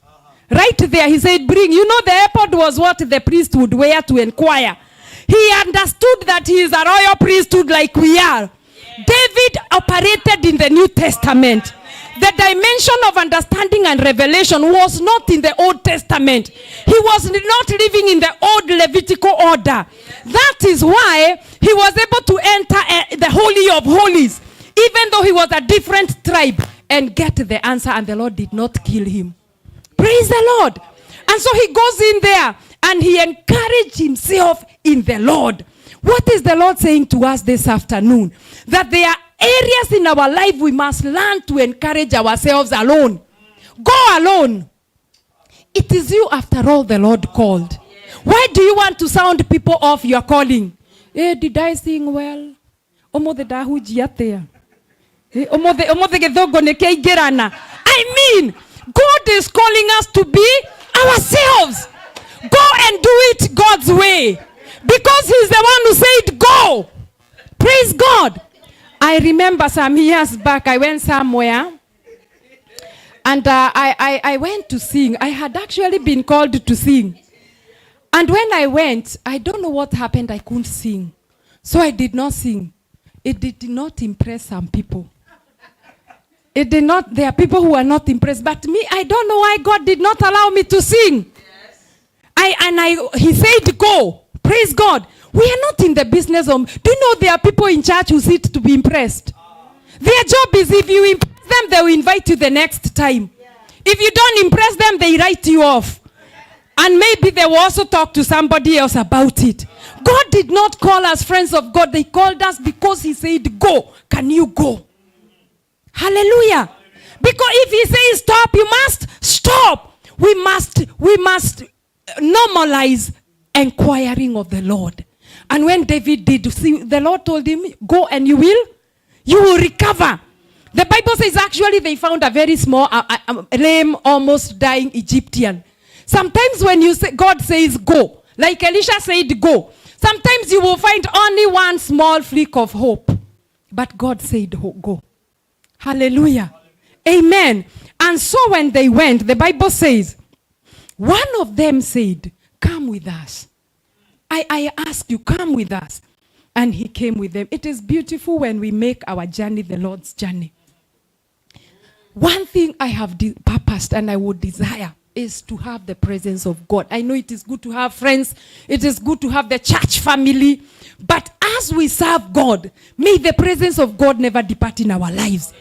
Right there, he said, bring. You know, the ephod was what the priest would wear to inquire. He understood that he is a royal priesthood like we are. David operated in the New Testament. The dimension of understanding and revelation was not in the Old Testament. He was not living in the old Levitical order. That is why he was able to enter the Holy of Holies, even though he was a different tribe, and get the answer, and the Lord did not kill him. Praise the Lord. And so he goes in there, and he encouraged himself in the Lord. What is the Lord saying to us this afternoon? That there are areas in our life we must learn to encourage ourselves alone. Go alone. It is you, after all, the Lord called. Why do you want to sound people off your calling? Did I sing well? I mean, God is calling us to be ourselves. Go and do it God's way. Because he's the one who said go. Praise God. I remember some years back, I went somewhere. And I went to sing. I had actually been called to sing. And when I went, I don't know what happened. I couldn't sing. So I did not sing. It did not impress some people. It did not. There are people who are not impressed. But me, I don't know why God did not allow me to sing. He said go. Praise God. We are not in the business of... Do you know there are people in church who sit to be impressed? Their job is, if you impress them, they will invite you the next time. If you don't impress them, they write you off. And maybe they will also talk to somebody else about it. God did not call us friends of God. They called us because he said, go. Can you go? Hallelujah. Because if he says stop, you must stop. We must normalize inquiring of the Lord. And when David did, see, the Lord told him, go and you will recover. The Bible says actually they found a very small, lame, almost dying Egyptian. Sometimes when God says go, like Elisha said go, sometimes you will find only one small flick of hope. But God said go. Hallelujah. Amen. And so when they went, the Bible says, one of them said, come with us. I ask you, come with us. And he came with them. It is beautiful when we make our journey the Lord's journey. One thing I have purposed and I would desire is to have the presence of God. I know it is good to have friends. It is good to have the church family. But as we serve God, may the presence of God never depart in our lives,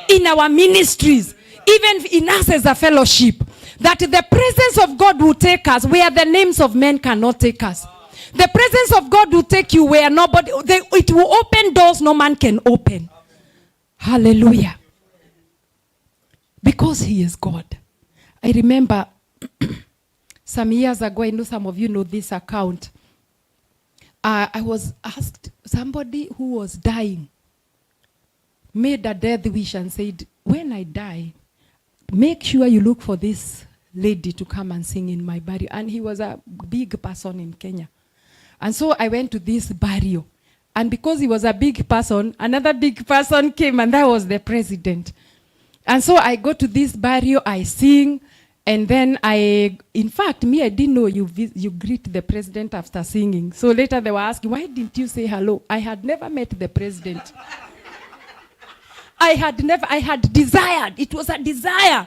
in our ministries, even in us as a fellowship. That the presence of God will take us where the names of men cannot take us. The presence of God will take you where it will open doors no man can open. Hallelujah. Because he is God. I remember some years ago, I know some of you know this account. I was asked, somebody who was dying made a death wish and said, when I die, make sure you look for this lady to come and sing in my burial. And he was a big person in Kenya. And so I went to this burial. And because he was a big person, another big person came, and that was the president. And so I go to this burial, I sing, and then in fact, I didn't know you greet the president after singing. So later they were asking, why didn't you say hello? I had never met the president. I had desired, it was a desire.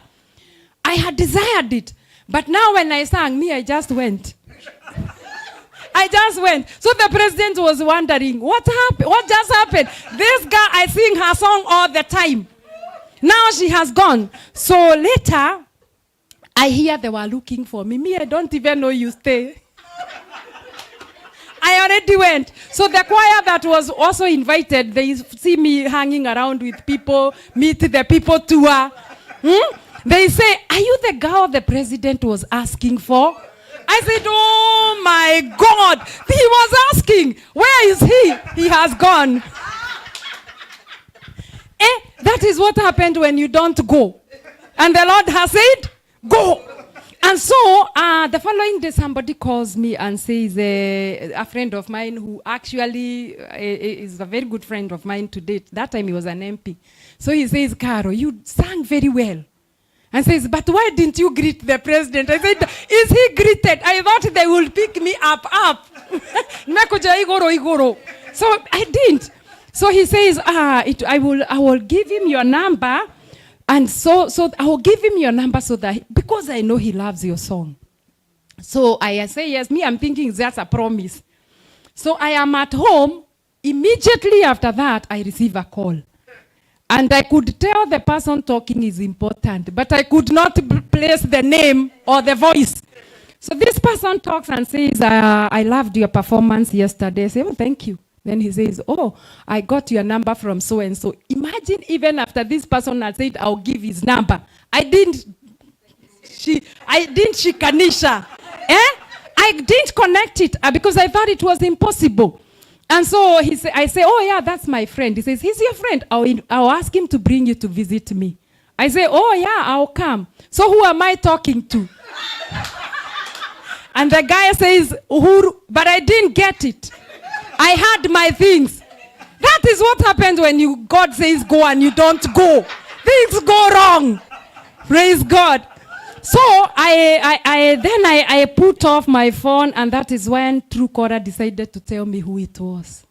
I had desired it. But now when I sang, I just went. I just went. So the president was wondering, what happened? What just happened? This girl, I sing her song all the time. Now she has gone. So later, I hear they were looking for me. I don't even know you stay. I already went. So the choir that was also invited, they see me hanging around with people, meet the people tour. They say, are you the girl the president was asking for? I said, oh my God, he was asking, where is he? He has gone. That is what happened when you don't go. And the Lord has said, go. And so the following day, somebody calls me and says, a friend of mine who actually is a very good friend of mine to date. That time he was an MP. So he says, Caro, you sang very well. And says, but why didn't you greet the president? I said, is he greeted? I thought they will pick me up. So I didn't. So he says, I will give him your number. And so I will give him your number so that, because I know he loves your song. So I say, yes, I'm thinking that's a promise. So I am at home. Immediately after that, I receive a call. And I could tell the person talking is important, but I could not place the name or the voice. So this person talks and says, I loved your performance yesterday. I say, oh, thank you. Then he says, oh, I got your number from so-and-so. Imagine even after this person had said, I'll give his number. I didn't shikanisha. I didn't connect it because I thought it was impossible. And so I say, oh yeah, that's my friend. He says, he's your friend. I'll ask him to bring you to visit me. I say, oh yeah, I'll come. So who am I talking to? And the guy says, Uhuru, but I didn't get it. I had my things. That is what happens when God says go and you don't go. Things go wrong. Praise God. So I put off my phone, and that is when Truecaller decided to tell me who it was.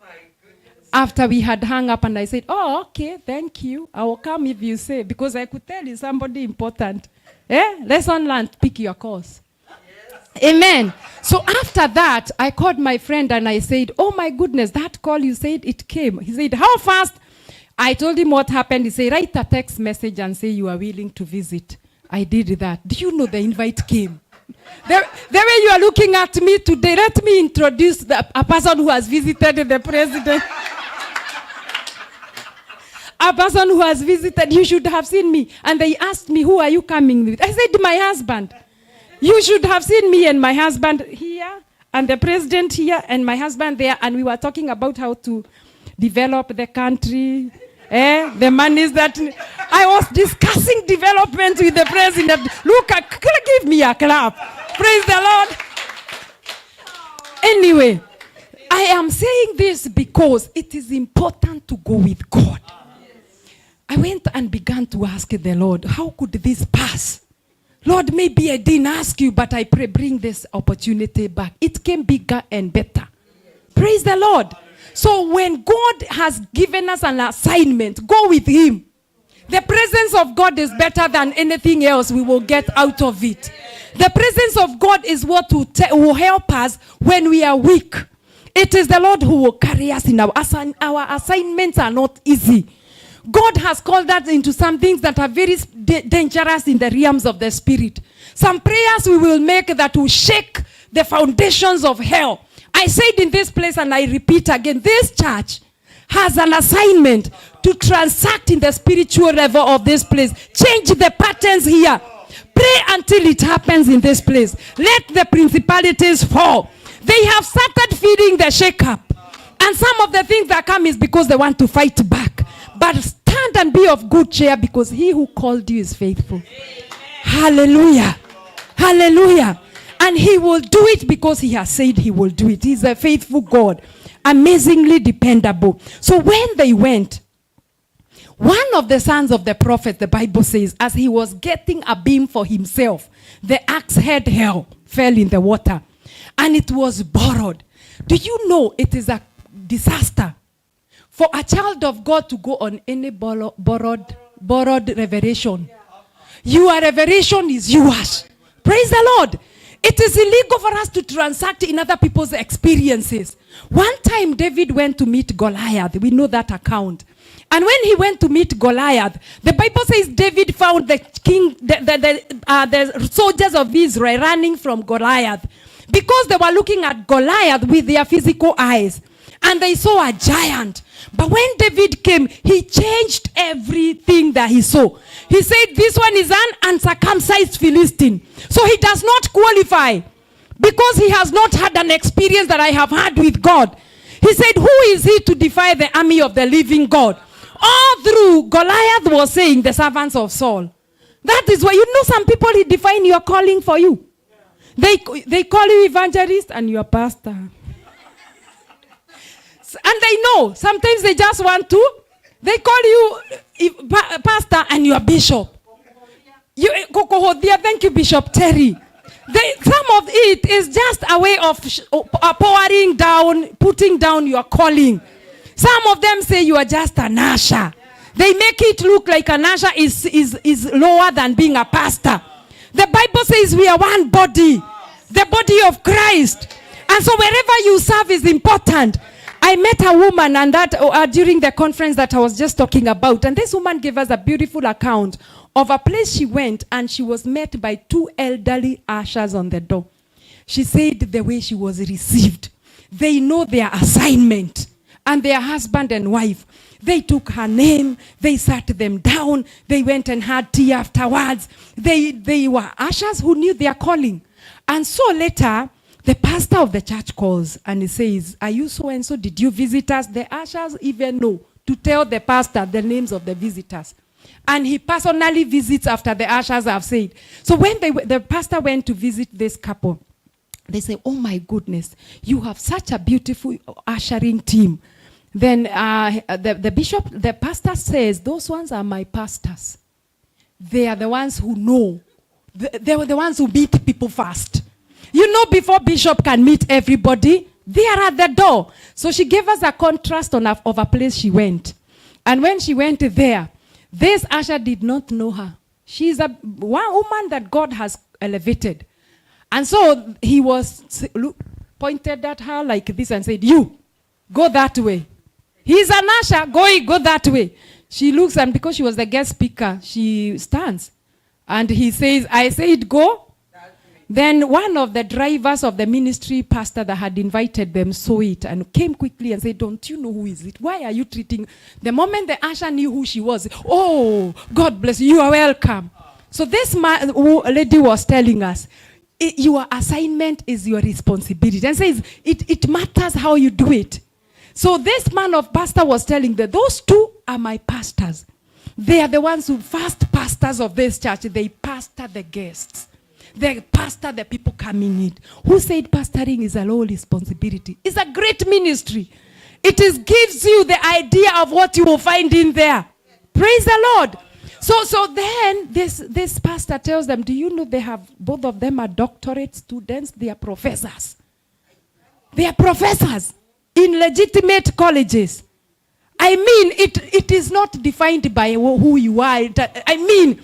After we had hung up, and I said, oh, okay, thank you. I will come if you say, because I could tell you somebody important. Lesson learned, pick your course. Yes. Amen. So after that, I called my friend and I said, oh my goodness, that call you said it came. He said, how fast? I told him what happened. He said, write a text message and say you are willing to visit. I did that. Do you know the invite came? The way you are looking at me today, let me introduce a person who has visited the president. A person who has visited, you should have seen me. And they asked me, who are you coming with? I said, my husband. You should have seen me and my husband here, and the president here, and my husband there, and we were talking about how to develop the country. The monies that I was discussing development with the president. Look, give me a clap. Praise the Lord. Anyway, I am saying this because it is important to go with God. I went and began to ask the Lord, how could this pass? Lord, maybe I didn't ask you, but I pray bring this opportunity back. It came bigger and better. Praise the Lord. So when God has given us an assignment, go with him. The presence of God is better than anything else we will get out of it. The presence of God is what will help us when we are weak. It is the Lord who will carry us in our assignments are not easy. God has called us into some things that are very dangerous in the realms of the spirit. Some prayers we will make that will shake the foundations of hell. I said in this place, and I repeat again, this church has an assignment to transact in the spiritual level of this place. Change the patterns here. pray until it happens in this place. Let the principalities fall. They have started feeding the shake-up. And some of the things that come is because they want to fight back. But stand and be of good cheer, because he who called you is faithful. Hallelujah. Hallelujah. And he will do it because he has said he will do it. He's a faithful God. Amazingly dependable. So when they went, one of the sons of the prophet, the Bible says, as he was getting a beam for himself, the axe head fell in the water. And it was borrowed. Do you know it is a disaster for a child of God to go on any borrowed revelation? Your revelation is yours. Praise the Lord. It is illegal for us to transact in other people's experiences. One time David went to meet Goliath. We know that account. And when he went to meet Goliath, the Bible says David found the soldiers of Israel running from Goliath, because they were looking at Goliath with their physical eyes. And they saw a giant. But when David came, he changed everything that he saw. He said, this one is an uncircumcised Philistine. So he does not qualify, because he has not had an experience that I have had with God. He said, who is he to defy the army of the living God? All through, Goliath was saying, the servants of Saul. That is why, you know, some people, he define your calling for you. They call you evangelist and you are pastor. And they know, sometimes they just want to. They call you pastor and you are bishop. Thank you, Bishop Terry. Some of it is just a way of powering down, putting down your calling. Some of them say you are just an usher. They make it look like an usher is lower than being a pastor. The Bible says we are one body, the body of Christ. And so wherever you serve is important. I met a woman, and that during the conference that I was just talking about, and this woman gave us a beautiful account of a place she went, and she was met by 2 elderly ushers on the door. She said the way she was received, they know their assignment, and their husband and wife, they took her name, they sat them down, they went and had tea afterwards. They were ushers who knew their calling. And so later, the pastor of the church calls and he says, are you so and so? Did you visit us? The ushers even know to tell the pastor the names of the visitors. And he personally visits after the ushers have said. So when the pastor went to visit this couple, they say, oh my goodness, you have such a beautiful ushering team. Then the pastor says, those ones are my pastors. They are the ones who know. They were the ones who meet people first. You know, before Bishop can meet everybody, they are at the door. So she gave us a contrast of a place she went. And when she went there, this usher did not know her. She's one woman that God has elevated. And so he was pointed at her like this and said, you, go that way. He's an usher, go that way. She looks, and because she was the guest speaker, she stands. And he says, I said go. Then one of the drivers of the ministry pastor that had invited them saw it and came quickly and said, don't you know who is it? Why are you treating? The moment the usher knew who she was, oh, God bless you, you are welcome. So this lady was telling us, your assignment is your responsibility. And says, it matters how you do it. So this man of pastor was telling that those 2 are my pastors. They are the ones who first pastors of this church. They pastor the guests. They pastor the people coming in. Who said pastoring is a low responsibility? It's a great ministry. It gives you the idea of what you will find in there. Praise the Lord. So then this pastor tells them, do you know they have, both of them are doctorate students? They are professors. They are professors in legitimate colleges. I mean, it is not defined by who you are. I mean,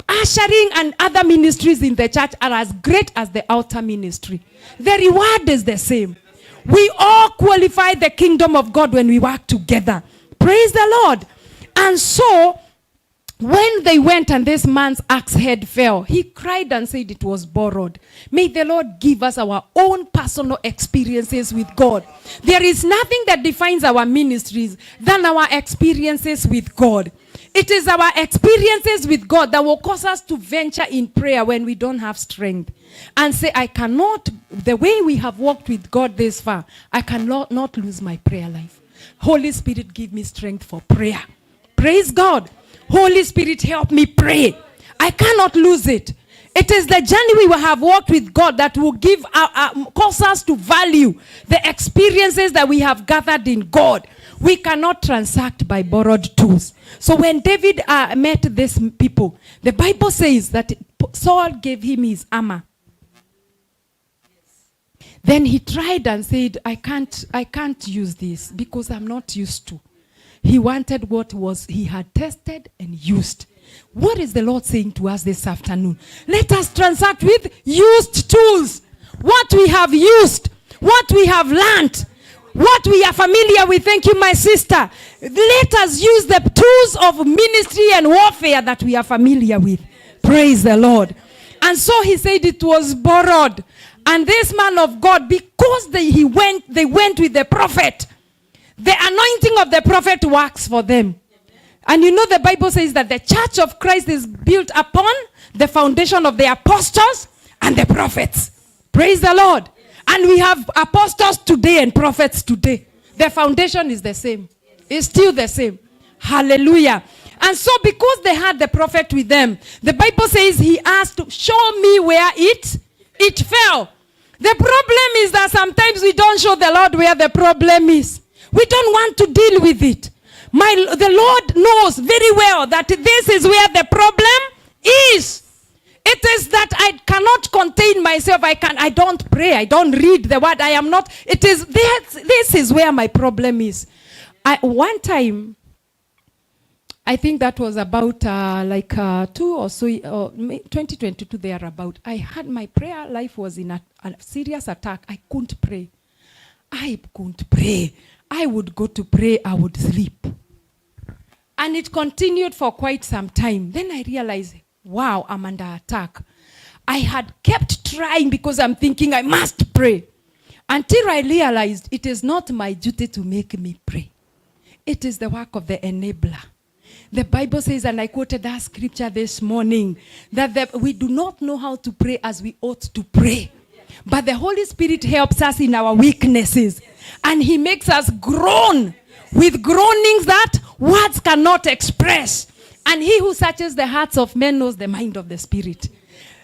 ushering and other ministries in the church are as great as the outer ministry. The reward is the same. We all qualify the kingdom of God when we work together. Praise the Lord. And so, when they went and this man's axe head fell, he cried and said it was borrowed. May the Lord give us our own personal experiences with God. There is nothing that defines our ministries than our experiences with God. It is our experiences with God that will cause us to venture in prayer when we don't have strength. And say, I cannot, the way we have walked with God this far, I cannot not lose my prayer life. Holy Spirit, give me strength for prayer. Praise God. Holy Spirit, help me pray. I cannot lose it. It is the journey we will have walked with God that will cause us to value the experiences that we have gathered in God. We cannot transact by borrowed tools. So when David met these people, the Bible says that Saul gave him his armor. Then he tried and said, I can't use this because I'm not used to. He wanted what was he had tested and used. What is the Lord saying to us this afternoon? Let us transact with used tools. What we have used, what we have learned, what we are familiar with. Thank you, my sister. Let us use the tools of ministry and warfare that we are familiar with. Praise the Lord. And so he said it was borrowed. And this man of God, because they went with the prophet, the anointing of the prophet works for them. And you know the Bible says that the church of Christ is built upon the foundation of the apostles and the prophets. Praise the Lord. And we have apostles today and prophets today. The foundation is the same. It's still the same. Hallelujah. And so because they had the prophet with them, the Bible says he asked to show me where it fell. The problem is that sometimes we don't show the Lord where the problem is. We don't want to deal with it. The Lord knows very well that this is where the problem is. It is that I cannot contain myself. I don't pray. I don't read the word. I am not. It is this is where my problem is. One time, I think that was about 2022 thereabout. I had my prayer life was in a serious attack. I couldn't pray. I would go to pray. I would sleep. And it continued for quite some time. Then I realized, wow, I'm under attack. I had kept trying because I'm thinking I must pray. Until I realized it is not my duty to make me pray. It is the work of the enabler. The Bible says, and I quoted that scripture this morning, that we do not know how to pray as we ought to pray. But the Holy Spirit helps us in our weaknesses. And he makes us groan with groanings that words cannot express. And he who searches the hearts of men knows the mind of the Spirit.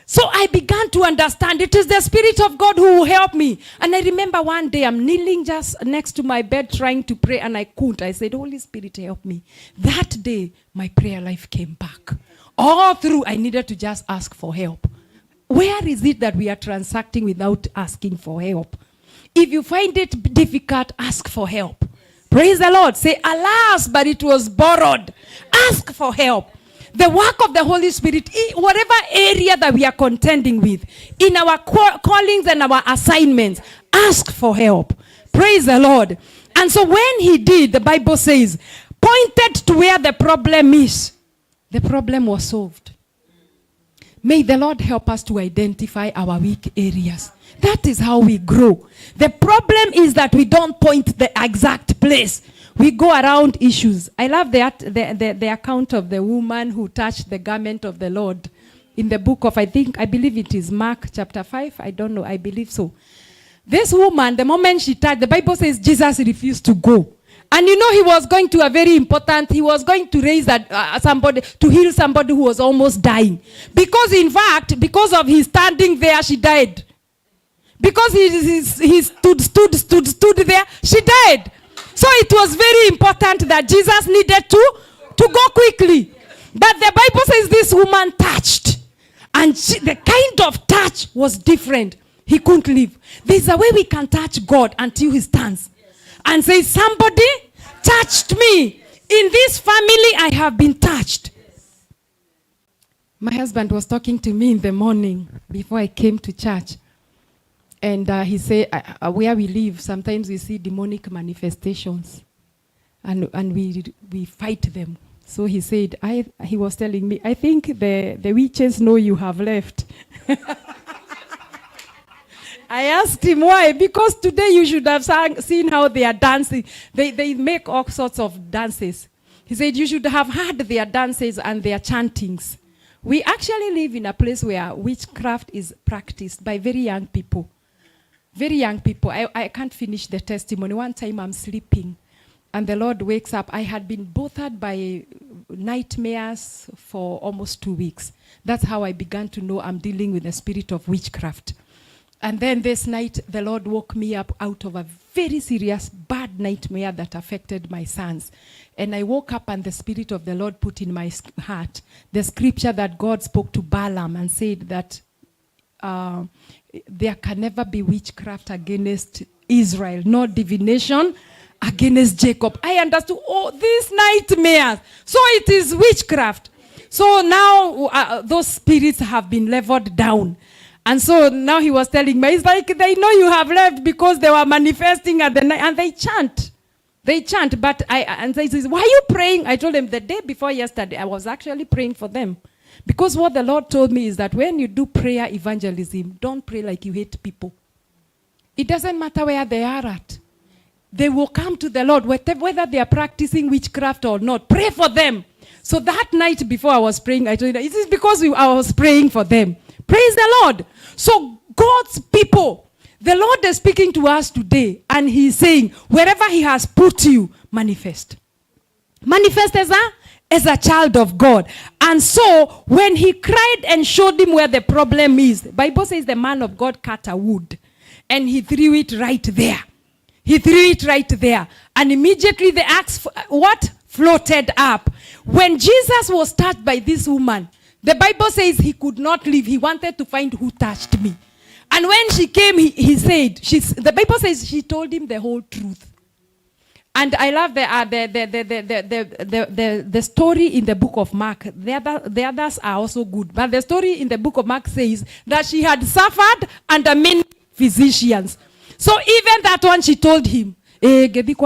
So I began to understand it is the Spirit of God who will help me. And I remember one day I'm kneeling just next to my bed trying to pray and I couldn't. I said, Holy Spirit, help me. That day, my prayer life came back. All through, I needed to just ask for help. Where is it that we are transacting without asking for help? If you find it difficult, ask for help. Praise the Lord. Say, alas, but it was borrowed. Ask for help. The work of the Holy Spirit, whatever area that we are contending with, in our callings and our assignments, ask for help. Praise the Lord. And so when he did, the Bible says, pointed to where the problem is, the problem was solved. May the Lord help us to identify our weak areas. That is how we grow. The problem is that we don't point the exact place. We go around issues. I love the account of the woman who touched the garment of the Lord in the book of, I believe it is Mark chapter 5. I don't know. I believe so. This woman, the moment she touched, the Bible says Jesus refused to go. And you know he was going to he was going to raise somebody, to heal somebody who was almost dying. Because in fact, because of his standing there, she died. Because he stood there, she died. So it was very important that Jesus needed to go quickly. But the Bible says this woman touched. And the kind of touch was different. He couldn't leave. There's a way we can touch God until he stands. And say, somebody touched me. In this family, I have been touched. My husband was talking to me in the morning before I came to church. And he said, where we live, sometimes we see demonic manifestations. And we fight them. So he said, he was telling me, I think the witches know you have left. I asked him why. Because today you should have seen how they are dancing. They make all sorts of dances. He said, you should have heard their dances and their chantings. We actually live in a place where witchcraft is practiced by very young people. Very young people. I can't finish the testimony. One time I'm sleeping and the Lord wakes up. I had been bothered by nightmares for almost 2 weeks. That's how I began to know I'm dealing with the spirit of witchcraft. And then this night, the Lord woke me up out of a very serious, bad nightmare that affected my sons. And I woke up and the Spirit of the Lord put in my heart the scripture that God spoke to Balaam and said that there can never be witchcraft against Israel, nor divination against Jacob. I understood, these nightmares. So it is witchcraft. So now those spirits have been leveled down. And so now he was telling me, it's like they know you have left because they were manifesting at the night and they chant. They chant, but and they say, why are you praying? I told them the day before yesterday, I was actually praying for them. Because what the Lord told me is that when you do prayer evangelism, don't pray like you hate people. It doesn't matter where they are at. They will come to the Lord, whether they are practicing witchcraft or not. Pray for them. So that night before I was praying, I told you, it is because I was praying for them. Praise the Lord. So God's people, the Lord is speaking to us today and he's saying, wherever he has put you, manifest. Manifest as a child of God. And so when he cried and showed him where the problem is, the Bible says the man of God cut a wood and he threw it right there. He threw it right there. And immediately the axe, floated up. When Jesus was touched by this woman, the Bible says he could not leave. He wanted to find who touched me. And when she came, he said, the Bible says she told him the whole truth. And I love the story in the book of Mark. The others are also good. But the story in the book of Mark says that she had suffered under many physicians. So even that one, she told him, she told him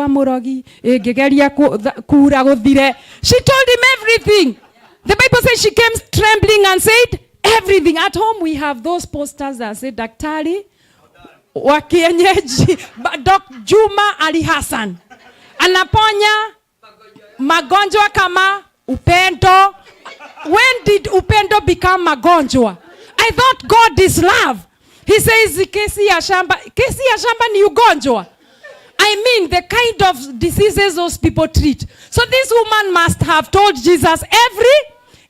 everything. The Bible says she came trembling and said everything. At home we have those posters that say Daktari wa kienyeji Dr. Juma Ali Hassan anaponya magonjwa kama upendo. When did upendo become magonjwa? I thought God is love. He says kesi ya shamba ni ugonjwa. I mean the kind of diseases those people treat. So this woman must have told Jesus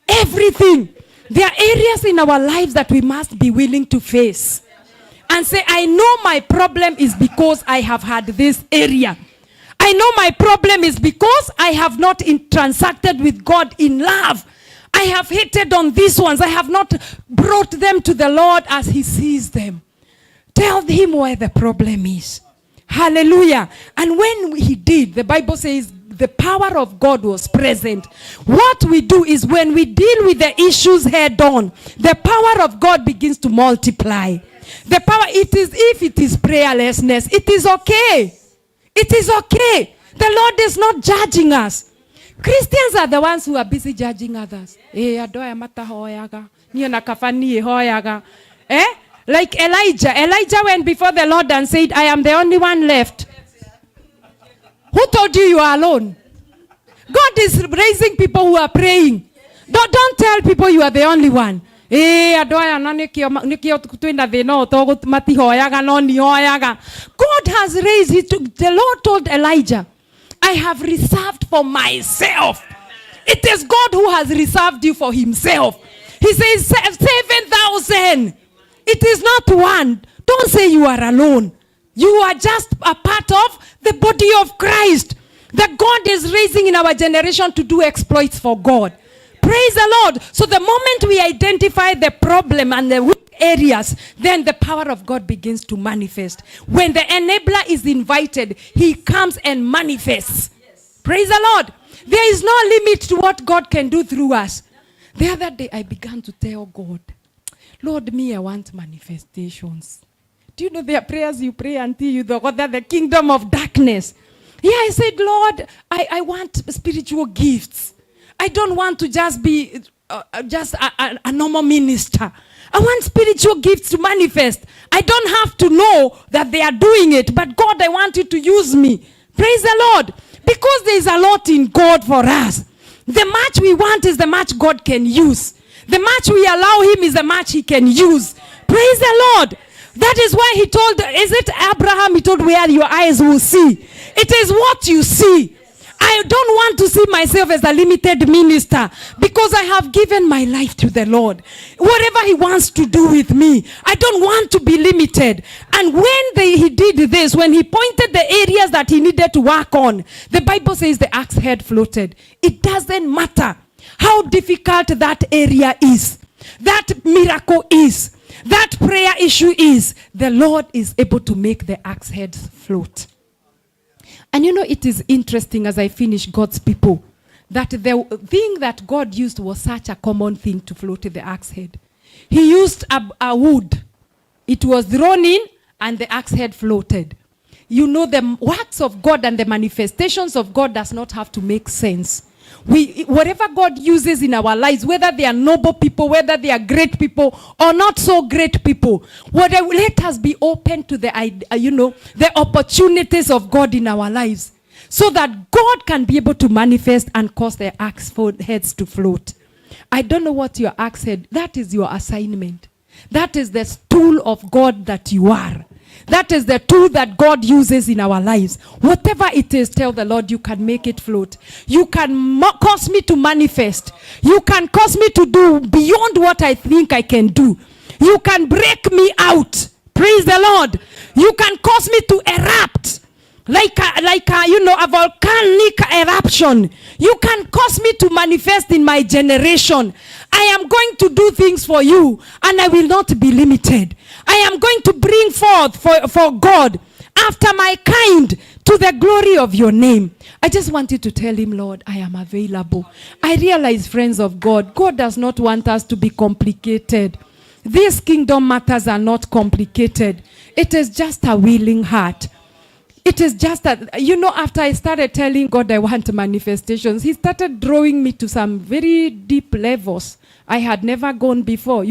everything. There are areas in our lives that we must be willing to face and say, I know my problem is because I have had this area. I know my problem is because I have not transacted with God in love. I have hated on these ones. I have not brought them to the Lord as he sees them. Tell him where the problem is. Hallelujah. And when he did, the Bible says the power of God was present. What we do is when we deal with the issues head on, the power of God begins to multiply. The power, if it is prayerlessness, it is okay. It is okay. The Lord is not judging us. Christians are the ones who are busy judging others. Like Elijah. Elijah went before the Lord and said, I am the only one left. Who told you you are alone? God is raising people who are praying. Don't tell people you are the only one. God has raised it. The Lord told Elijah, I have reserved for myself. It is God who has reserved you for himself. He says 7,000. It is not one. Don't say you are alone. You are just a part of the body of Christ that God is raising in our generation to do exploits for God. Praise the Lord. So the moment we identify the problem and the weak areas, then the power of God begins to manifest. When the enabler is invited, he comes and manifests. Yes. Praise the Lord. There is no limit to what God can do through us. The other day I began to tell God, Lord, me, I want manifestations. Do you know there are prayers you pray until you go that the kingdom of darkness? Yeah, I said, Lord, I want spiritual gifts. I don't want to just be just a normal minister. I want spiritual gifts to manifest. I don't have to know that they are doing it, but God, I want you to use me. Praise the Lord. Because there is a lot in God for us. The much we want is the much God can use. The much we allow him is the much he can use. Praise the Lord. That is why he told, is it Abraham? He told, where your eyes will see. It is what you see. I don't want to see myself as a limited minister because I have given my life to the Lord. Whatever he wants to do with me, I don't want to be limited. And when he did this, when he pointed the areas that he needed to work on, the Bible says the axe head floated. It doesn't matter how difficult that area is, that miracle is, that prayer issue is, the Lord is able to make the axe head float. And you know, it is interesting as I finish God's people, that the thing that God used was such a common thing to float the axe head. He used a wood. It was thrown in and the axe head floated. You know, the works of God and the manifestations of God does not have to make sense. Whatever God uses in our lives, whether they are noble people, whether they are great people or not so great people, let us be open to the opportunities of God in our lives, so that God can be able to manifest and cause the axe heads to float. I don't know what your axe head. That is your assignment. That is the tool of God that you are. That is the tool that God uses in our lives. Whatever it is, tell the Lord, you can make it float. You can cause me to manifest. You can cause me to do beyond what I think I can do. You can break me out. Praise the Lord. You can cause me to erupt like a volcanic eruption. You can cause me to manifest in my generation. I am going to do things for you and I will not be limited. I am going to bring forth for God after my kind to the glory of your name. I just wanted to tell him, Lord, I am available. I realize, friends of God, God does not want us to be complicated. These kingdom matters are not complicated. It is just a willing heart. It is just that, after I started telling God I want manifestations, he started drawing me to some very deep levels I had never gone before.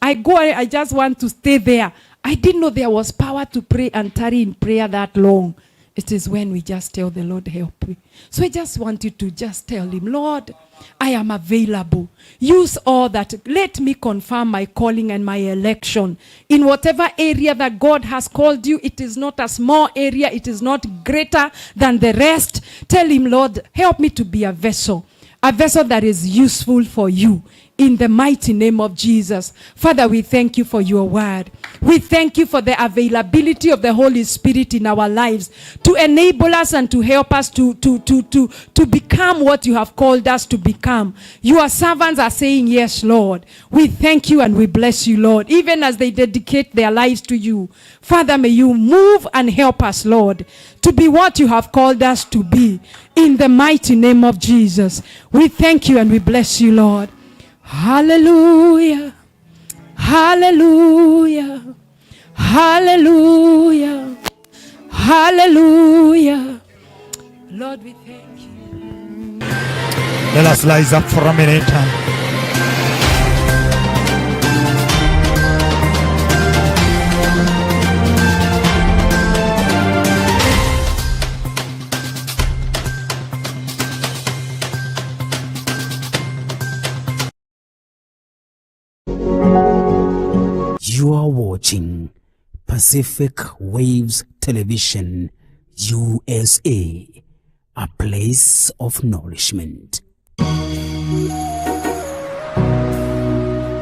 I just want to stay there. I didn't know there was power to pray and tarry in prayer that long. It is when we just tell the Lord, help me. So I just want you to just tell him, Lord, I am available. Use all that. Let me confirm my calling and my election. In whatever area that God has called you, it is not a small area. It is not greater than the rest. Tell him, Lord, help me to be a vessel that is useful for you. In the mighty name of Jesus. Father, we thank you for your word. We thank you for the availability of the Holy Spirit in our lives to enable us and to help us to become what you have called us to become. Your servants are saying, yes, Lord. We thank you and we bless you, Lord, even as they dedicate their lives to you. Father, may you move and help us, Lord, to be what you have called us to be. In the mighty name of Jesus. We thank you and we bless you, Lord. Hallelujah, hallelujah, hallelujah, hallelujah. Lord, we thank you. Let us rise up for a minute. You are watching Pacific Waves Television, USA, a place of nourishment.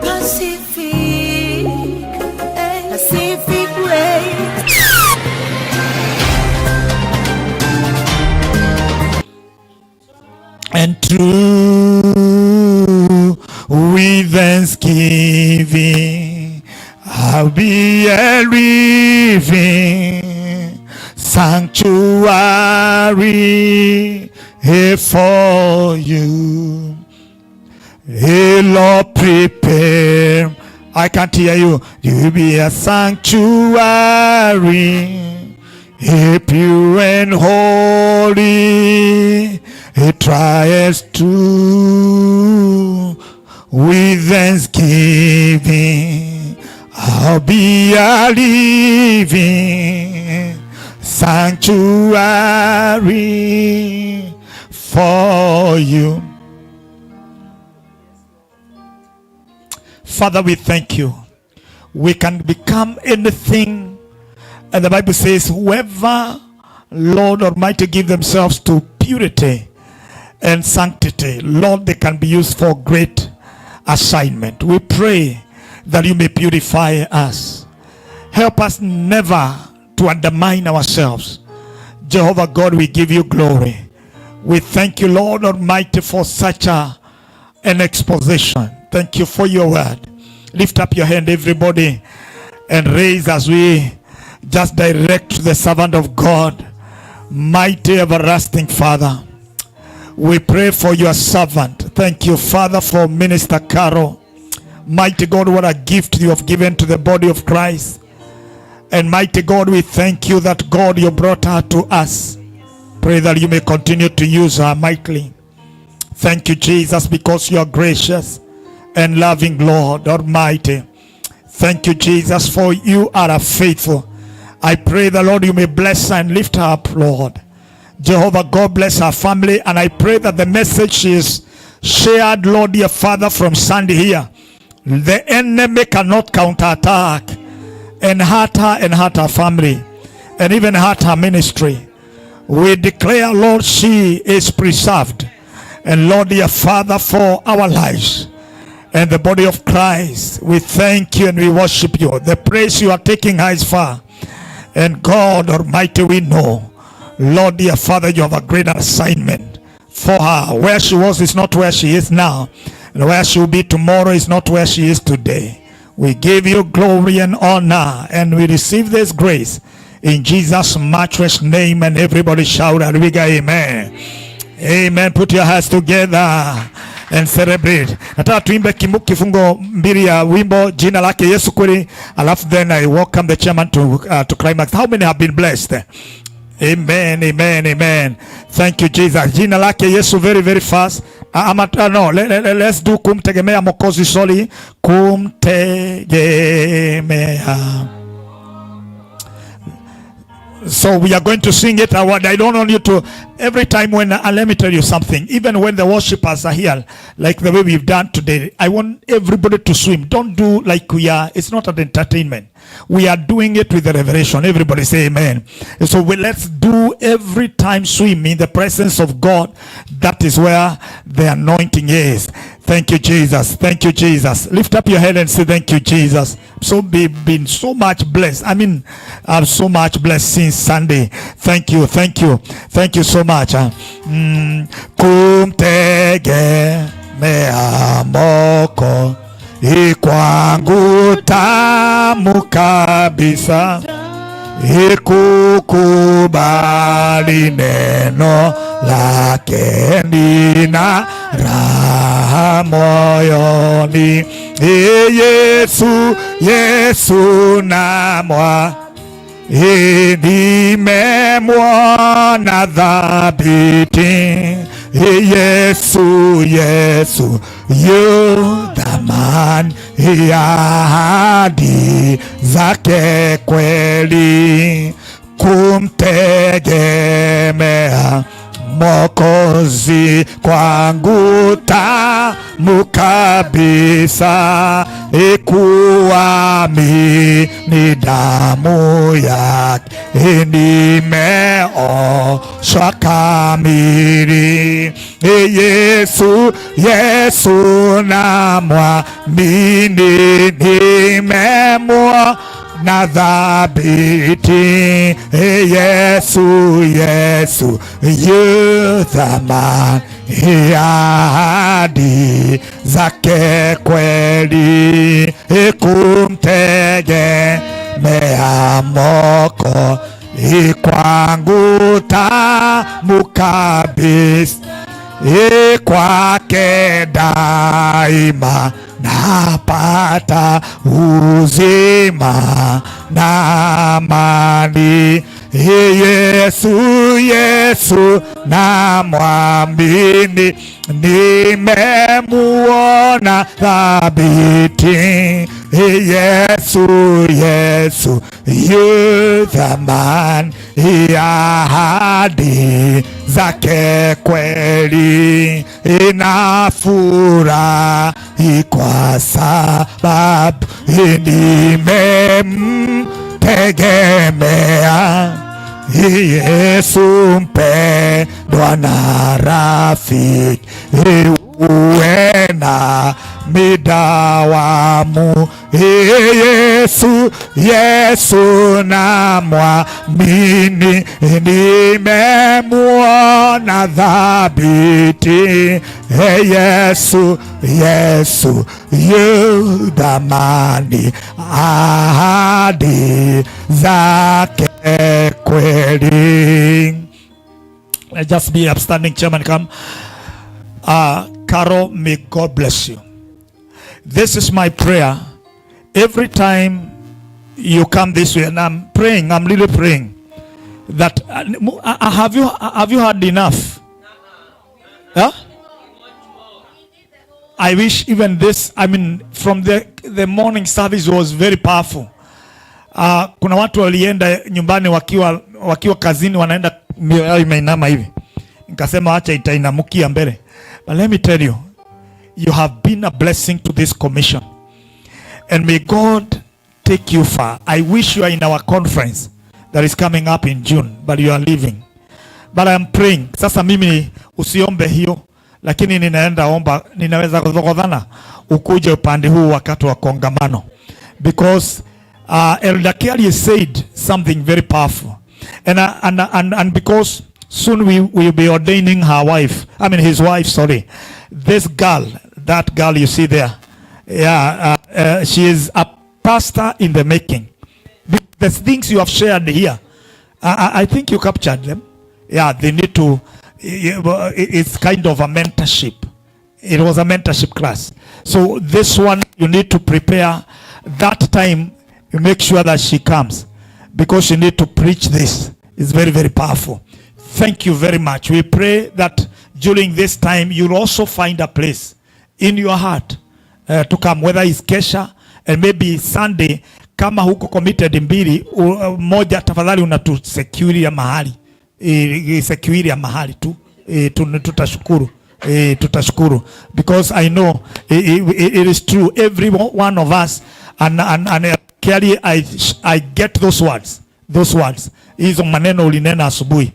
Pacific Waves. And true with thanksgiving, I'll be a living sanctuary here for you. Hey, Lord, prepare. I can't hear you. You'll be a sanctuary, a pure and holy. It tries to with thanksgiving. I'll be a living sanctuary for you. Father, we thank you. We can become anything. And the Bible says, whoever, Lord Almighty, give themselves to purity and sanctity, Lord, they can be used for great assignment. We pray that you may purify us. Help us never to undermine ourselves. Jehovah God, we give you glory. We thank you, Lord Almighty, for such an exposition. Thank you for your word. Lift up your hand, everybody, and raise as we just direct the servant of God. Mighty everlasting Father, we pray for your servant. Thank you, Father, for Minister Carol. Mighty God, what a gift you have given to the body of Christ. And mighty God, we thank you that, God, you brought her to us. Pray that you may continue to use her mightily. Thank you, Jesus, because you are gracious and loving, Lord Almighty. Thank you, Jesus, for you are a faithful. I pray the Lord, you may bless her and lift her up, Lord. Jehovah God, bless her family. And I pray that the message is shared, Lord, dear Father, from Sunday here. The enemy cannot counterattack and hurt her and hurt her family and even hurt her ministry. We declare, Lord, she is preserved. And Lord, dear Father, for our lives and the body of Christ, we thank you and we worship you. The praise you are taking her is far. And God Almighty, we know, Lord, dear Father, you have a great assignment for her. Where she was is not where she is now. And where she will be tomorrow is not where she is today. We give you glory and honor, and we receive this grace in Jesus' matchless name. And everybody shout hallelujah, amen. Amen. Put your hands together and celebrate. Nataka tuimbe kifungo mbili ya wimbo jina lake Yesu kweli, alafu then I welcome the chairman to climax. How many have been blessed? Amen, amen, amen. Thank you, Jesus. Jina lake Yesu very, very fast. Let's do kumtegemea Mwokozi. Sorry. Kumtegemea. So we are going to sing it. I don't want you to, every time when, let me tell you something, even when the worshipers are here, like the way we've done today, I want everybody to swim. Don't do like we are, it's not an entertainment. We are doing it with the revelation. Everybody say amen. So let's do every time swim in the presence of God. That is where the anointing is. Thank you, Jesus. Thank you, Jesus. Lift up your head and say, thank you, Jesus. So been so much blessed. I mean, I'm so much blessed since Sunday. Thank you, thank you. Thank you so much. Kumtegemea moko ikwangu tamu kabisa, ikukubali neno lake nina raha moyoni. Yesu, Yesu namwa, nimemwona dhabiti. Yesu, Yesu yu thamani ya ahadi zake kweli. Kumtegemea Mwokozi kwangu tamu kabisa, ikuamini damu yake nimeoshwa kamili. Yesu, Yesu namwamini, nimemwona na dhabiti. Yesu, Yesu yu thamani ya ahadi zake kweli. Kumtegemea Mwokozi kwangu tamu kabisa, kwake daima napata uzima na amani. Yesu, Yesu namwamini, nimemuona thabiti. Yesu, Yesu, yu thamani ya ahadi zake kweli, inafurahi kwa sababu nimemtegemea Yesu mpendwa na rafiki, uwe na midawamu. Yesu, Yesu na mwamini, nimemuona dhabiti. Yesu, Yesu yu thamani ahadi zake kweli. Just be upstanding, chairman, come. Carol, may God bless you. This is my prayer. Every time you come this way, and I'm praying, I'm really praying that have you had enough? Huh? I wish even this, I mean, from the morning service was very powerful. Kuna watu walienda nyumbani wakiwa kazini, wanaenda mioyo yao imeinama hivi. Nikasema acha itainamukia mbele. But let me tell you, you have been a blessing to this commission. And may God take you far. I wish you are in our conference that is coming up in June, but you are leaving. But I am praying. Sasa mimi usiombe hiyo, lakini ninaenda omba, ninaweza kudhogodhana ukuje upande huu wakati wa kongamano. Because Elder Kelly said something very powerful. And because soon we will be ordaining her wife. I mean his wife, sorry. This girl, that girl you see there. Yeah, she is a pastor in the making. The things you have shared here, I think you captured them. Yeah, they need to, it's kind of a mentorship. It was a mentorship class. So this one, you need to prepare that time. You make sure that she comes, because you need to preach this. It's very, very powerful. Thank you very much. We pray that during this time, you'll also find a place in your heart to come, whether it's Kesha and maybe Sunday. Kama huko committed mbili, moja tafadhali unatu security ya mahali tu, tutashukuru, because I know it is true, every one of us, and clearly I get those words, hizo maneno ulinena asubuhi.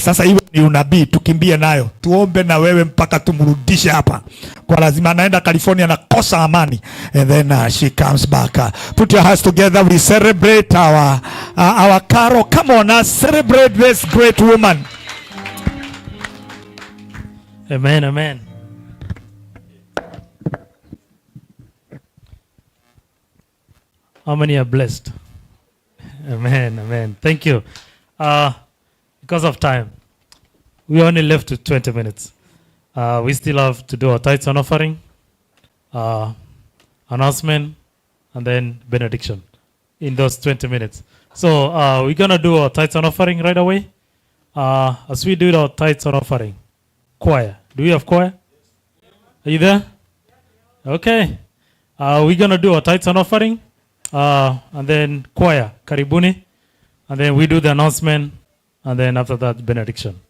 Sasa hiyo ni unabii, tukimbie nayo, tuombe na wewe mpaka tumrudishe hapa. Kwa lazima anaenda California na kosa amani, and then she comes back. Put your hands together. We celebrate our Carol. Come on, us celebrate this great woman. Amen, amen. How many are blessed? Amen, amen. Thank you. Because of time, we only left with 20 minutes. We still have to do our tithes and offering, announcement, and then benediction in those 20 minutes. So we're going to do our tithes and offering right away. As we do our tithes and offering, choir. Do we have choir? Are you there? Okay. We're going to do our tithes and offering, and then choir, karibuni, and then we do the announcement, and then after that, benediction.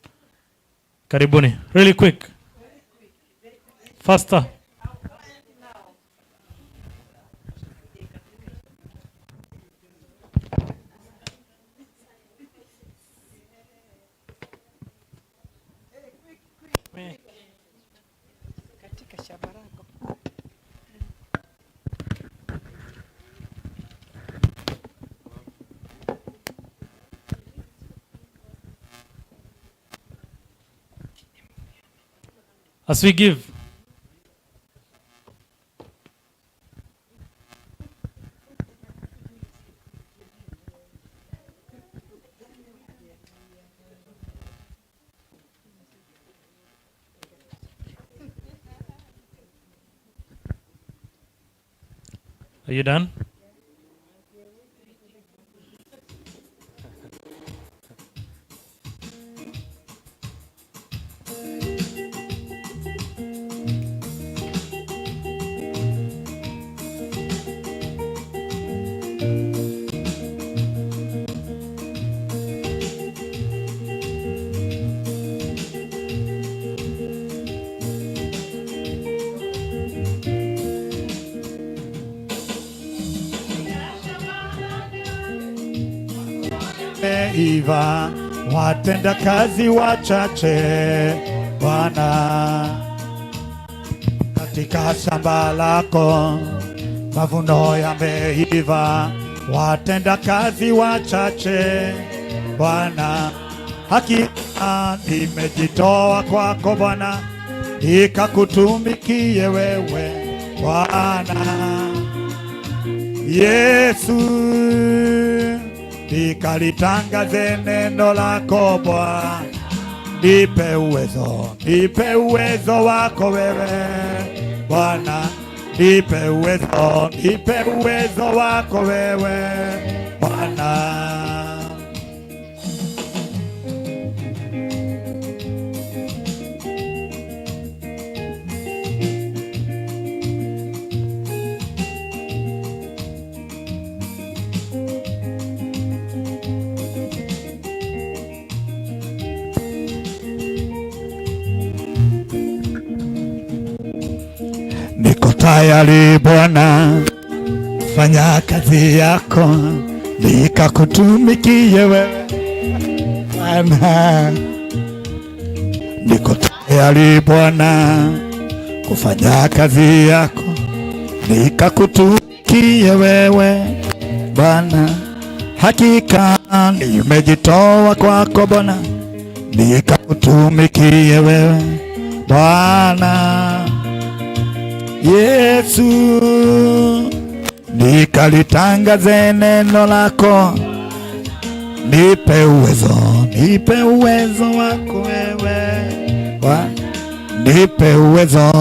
Karibuni. Really quick. Faster. As we give, are you done? yameiva, watenda kazi wachache Bwana. Katika shamba lako mavuno yameiva, watenda kazi wachache Bwana. Hakika nimejitoa kwako Bwana, nikakutumikie wewe Bwana. Yesu, nikalitangaze neno lako Bwana. Nipe uwezo wako wewe Bwana. Nipe uwezo wako wewe Bwana. Niko tayari Bwana, fanya kazi yako, nikakutumikie wewe Bwana. Niko tayari Bwana, kufanya kazi yako, nikakutumikie wewe Bwana. Hakika nimejitoa kwako Bwana, nikakutumikie wewe Bwana. Yesu, nikalitangaze neno lako. Nipe uwezo wako wewe Bwana. Nipe uwezo.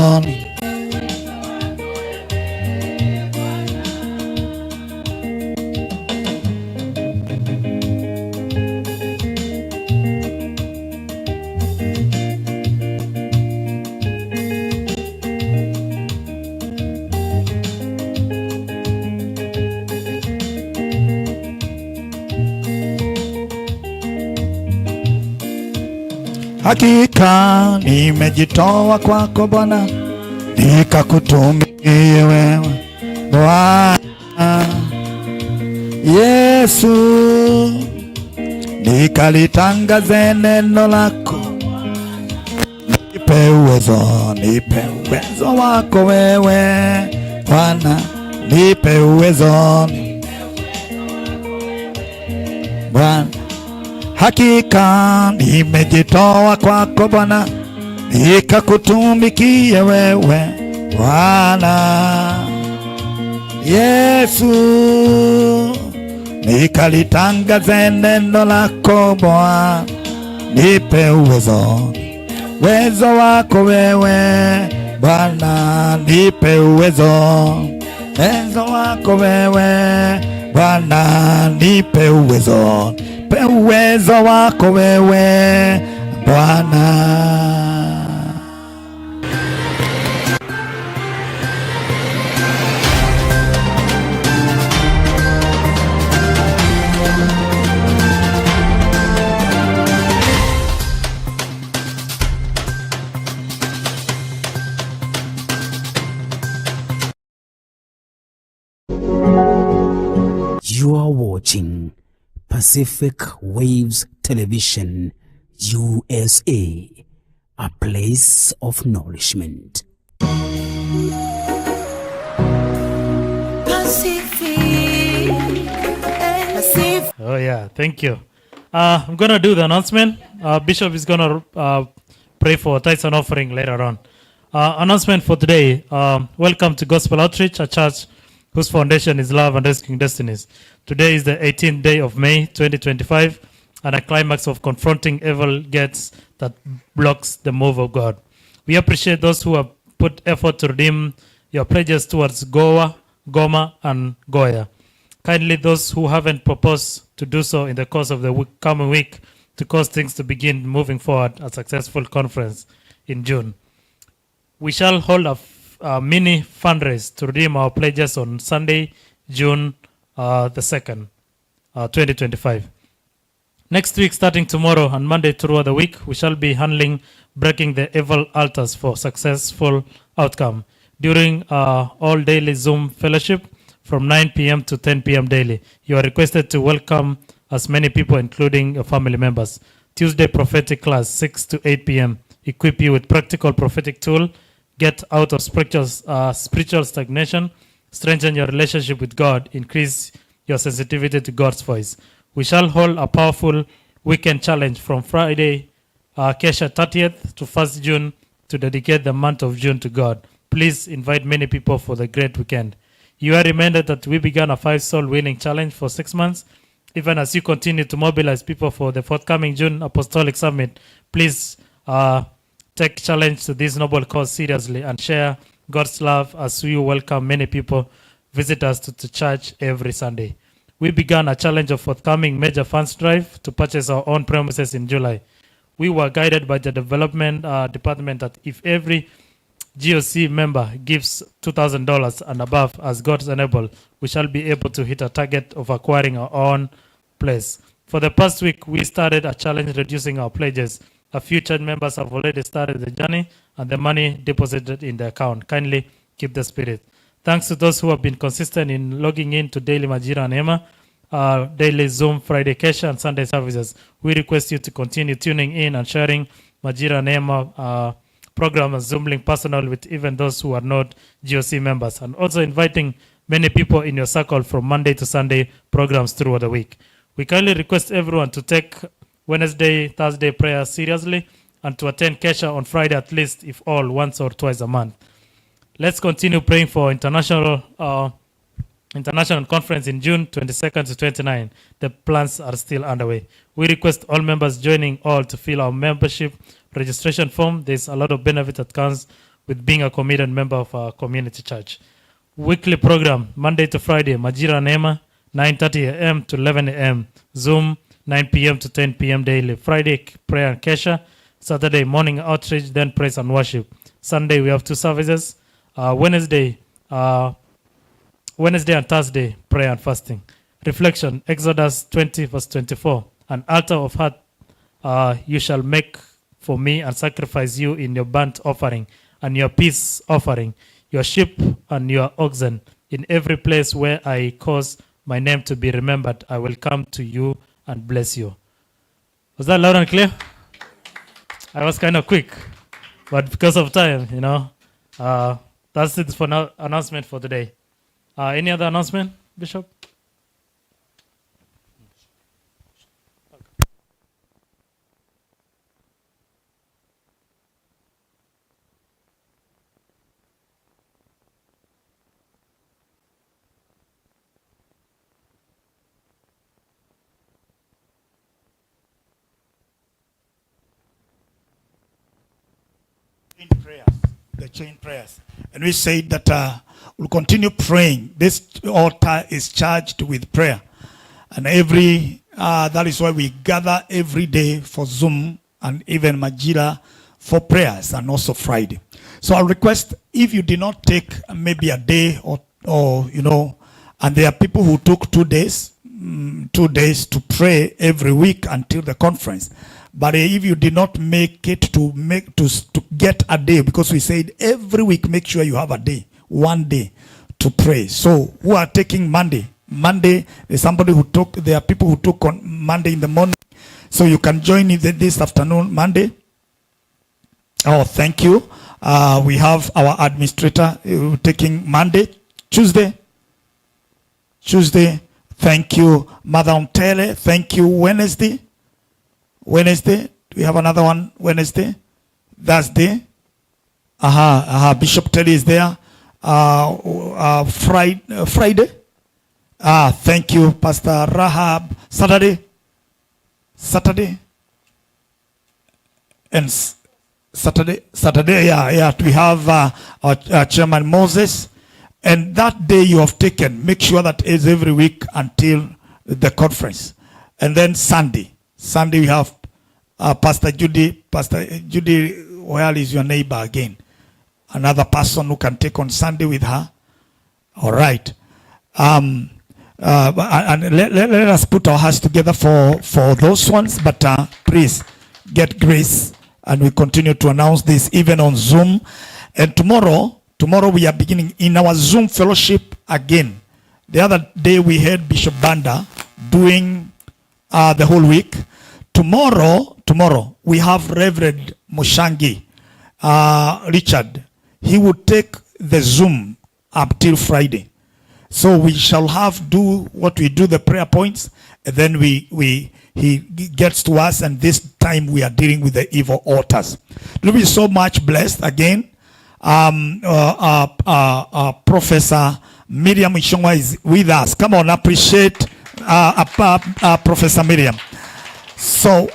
Hakika nimejitoa kwako Bwana, nikakutumikie wewe Bwana. Yesu, nikalitangaze neno lako. Nipe uwezo wako wewe Bwana. Nipe uwezo Bwana. Hakika nimejitoa kwako Bwana, nikakutumikie wewe Bwana. Yesu, nikalitangaze neno lako Bwana. Nipe uwezo wako wewe Bwana. Nipe uwezo wako wewe Bwana. Nipe uwezo wako wewe Bwana. You are watching Pacific Waves Television, USA, a place of nourishment. Oh yeah, thank you. I'm gonna do the announcement. Bishop is gonna pray for tithes and offering later on. Announcement for today. Welcome to Gospel Outreach, a church whose foundation is love and rescuing destinies. Today is the 18th day of May 2025, and a climax of confronting evil gates that blocks the move of God. We appreciate those who have put effort to redeem your pledges towards Goa, Goma, and Goya. Kindly, those who haven't proposed to do so in the course of the coming week to cause things to begin moving forward, a successful conference in June. We shall hold a mini fundraise to redeem our pledges on Sunday, June the 2nd, 2025. Next week, starting tomorrow and Monday throughout the week, we shall be handling breaking the evil altars for successful outcome during all daily Zoom fellowship from 9 p.m. to 10 p.m. daily. You are requested to welcome as many people, including your family members. Tuesday prophetic class, 6 to 8 p.m. Equip you with practical prophetic tool. Get out of spiritual stagnation. Strengthen your relationship with God. Increase your sensitivity to God's voice. We shall hold a powerful weekend challenge from Friday, Kesha 30th to 1st June to dedicate the month of June to God. Please invite many people for the great weekend. You are reminded that we began a 5-soul winning challenge for 6 months. Even as you continue to mobilize people for the forthcoming June Apostolic Summit, please take challenge to this noble cause seriously and share God's love as we welcome many people visit us to church every Sunday. We began a challenge of forthcoming major funds drive to purchase our own premises in July. We were guided by the development department that if every GOC member gives $2,000 and above as God's enable, we shall be able to hit a target of acquiring our own place. For the past week, we started a challenge reducing our pledges. A few church members have already started the journey and the money deposited in the account. Kindly keep the spirit. Thanks to those who have been consistent in logging in to Daily Majira and Emma, daily Zoom, Friday Kesha, and Sunday services. We request you to continue tuning in and sharing Majira and Emma program and Zoom link personally with even those who are not GOC members, and also inviting many people in your circle from Monday to Sunday programs throughout the week. We kindly request everyone to take Wednesday, Thursday prayer seriously and to attend Kesha on Friday at least, if all, once or twice a month. Let's continue praying for international conference in June 22nd to 29. The plans are still underway. We request all members joining all to fill our membership registration form. There's a lot of benefit that comes with being a committed member of our community church. Weekly program, Monday to Friday, Majira and Emma, 9:30 a.m. to 11 a.m. Zoom, 9 p.m. to 10 p.m. daily. Friday, prayer and Kesha. Saturday, morning outreach, then praise and worship. Sunday, we have 2 services. Wednesday and Thursday, prayer and fasting. Reflection, Exodus 20, verse 24. An altar of heart you shall make for me and sacrifice you in your burnt offering and your peace offering, your sheep and your oxen. In every place where I cause my name to be remembered, I will come to you and bless you. Was that loud and clear? I was kind of quick, but because of time, that's it for now. Announcement for today. Any other announcement, Bishop? The chain prayers. And we said that we'll continue praying. This altar is charged with prayer. And that is why we gather every day for Zoom and even Majira for prayers and also Friday. So I request, if you did not take maybe a day or and there are people who took 2 days to pray every week until the conference. But if you did not make it to get a day, because we said every week, make sure you have a day, 1 day to pray. So who are taking Monday? Monday, there's there are people who took on Monday in the morning. So you can join in this afternoon, Monday. Oh, thank you. We have our administrator taking Monday, Tuesday. Thank you, Madam Tele. Thank you, Wednesday. We have another one Wednesday, Thursday. Bishop Telly is there. Friday. Thank you, Pastor Rahab. Saturday. And Saturday. Yeah. We have our Chairman Moses. And that day you have taken, make sure that is every week until the conference. And then Sunday we have Pastor Judy. Pastor Judy, where is your neighbor again? Another person who can take on Sunday with her. All right. And let us put our hearts together for those ones. But please get grace, and we continue to announce this even on Zoom. And tomorrow we are beginning in our Zoom fellowship again. The other day we had Bishop Banda doing the whole week. Tomorrow we have Reverend Mushangi Richard. He would take the Zoom up till Friday. So we shall do what we do, the prayer points, and then he gets to us, and this time we are dealing with the evil altars. We'll be so much blessed again. Professor Miriam Ishongwa is with us. Come on, appreciate Professor Miriam. So,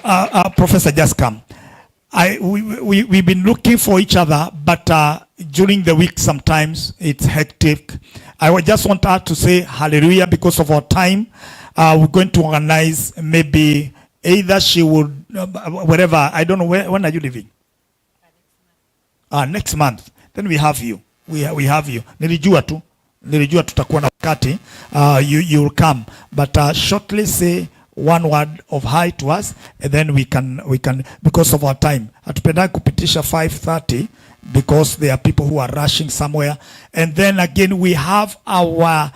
Professor, just come. We've been looking for each other, but during the week sometimes it's hectic. I just want her to say hallelujah because of our time. We're going to organize maybe either she would, wherever, I don't know, when are you leaving? Next month. Then we have you. We have you. Nilijua tutakuwa na wakati. You will come. But shortly say one word of hi to us, and then we can because of our time. Hatupenda kupitisha 5:30 because there are people who are rushing somewhere. And then again we have our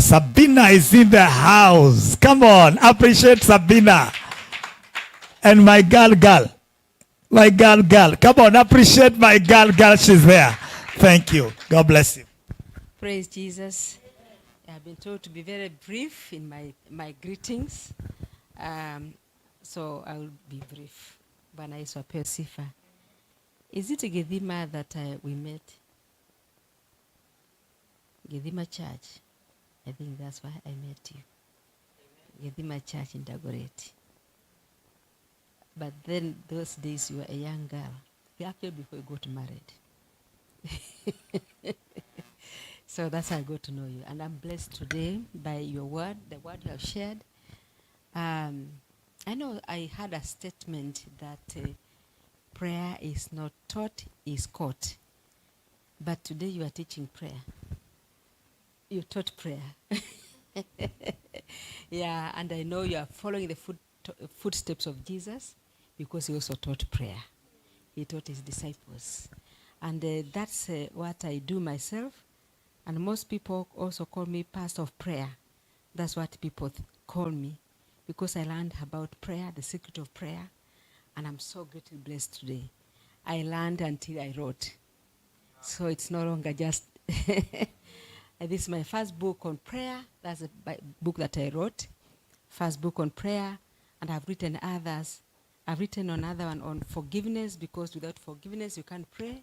Sabina is in the house. Come on, appreciate Sabina. And my girl. My girl. Come on, appreciate my girl. She's there. Thank you. God bless you. Praise Jesus. I've been told to be very brief in my greetings. So I will be brief. Bwana Yesu apewe sifa. Is it Gethima that we met? Gethima Church. I think that's why I met you. Gethima Church in Dagoretti. But then those days you were a young girl. Actually before you got married. So that's how I got to know you. And I'm blessed today by your word, the word you have shared. I know I had a statement that prayer is not taught, is caught. But today you are teaching prayer. You taught prayer. Yeah, and I know you are following the footsteps of Jesus because he also taught prayer. He taught his disciples. And that's what I do myself. And most people also call me pastor of prayer. That's what people call me because I learned about prayer, the secret of prayer. And I'm so greatly blessed today. I learned until I wrote. So it's no longer just... This is my first book on prayer. That's a book that I wrote. First book on prayer. And I've written others. I've written another one on forgiveness because without forgiveness you can't pray.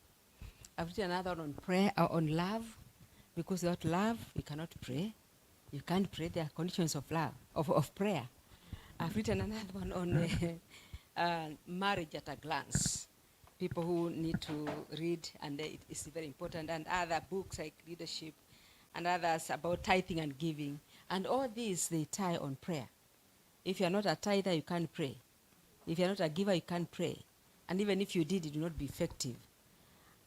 I've written another one on prayer, on love, because without love you cannot pray. You can't pray. There are conditions of love, of prayer. I've written another one on marriage at a glance. People who need to read, and it's very important. And other books like leadership, and others about tithing and giving. And all these, they tie on prayer. If you're not a tither, you can't pray. If you're not a giver, you can't pray. And even if you did, it will not be effective.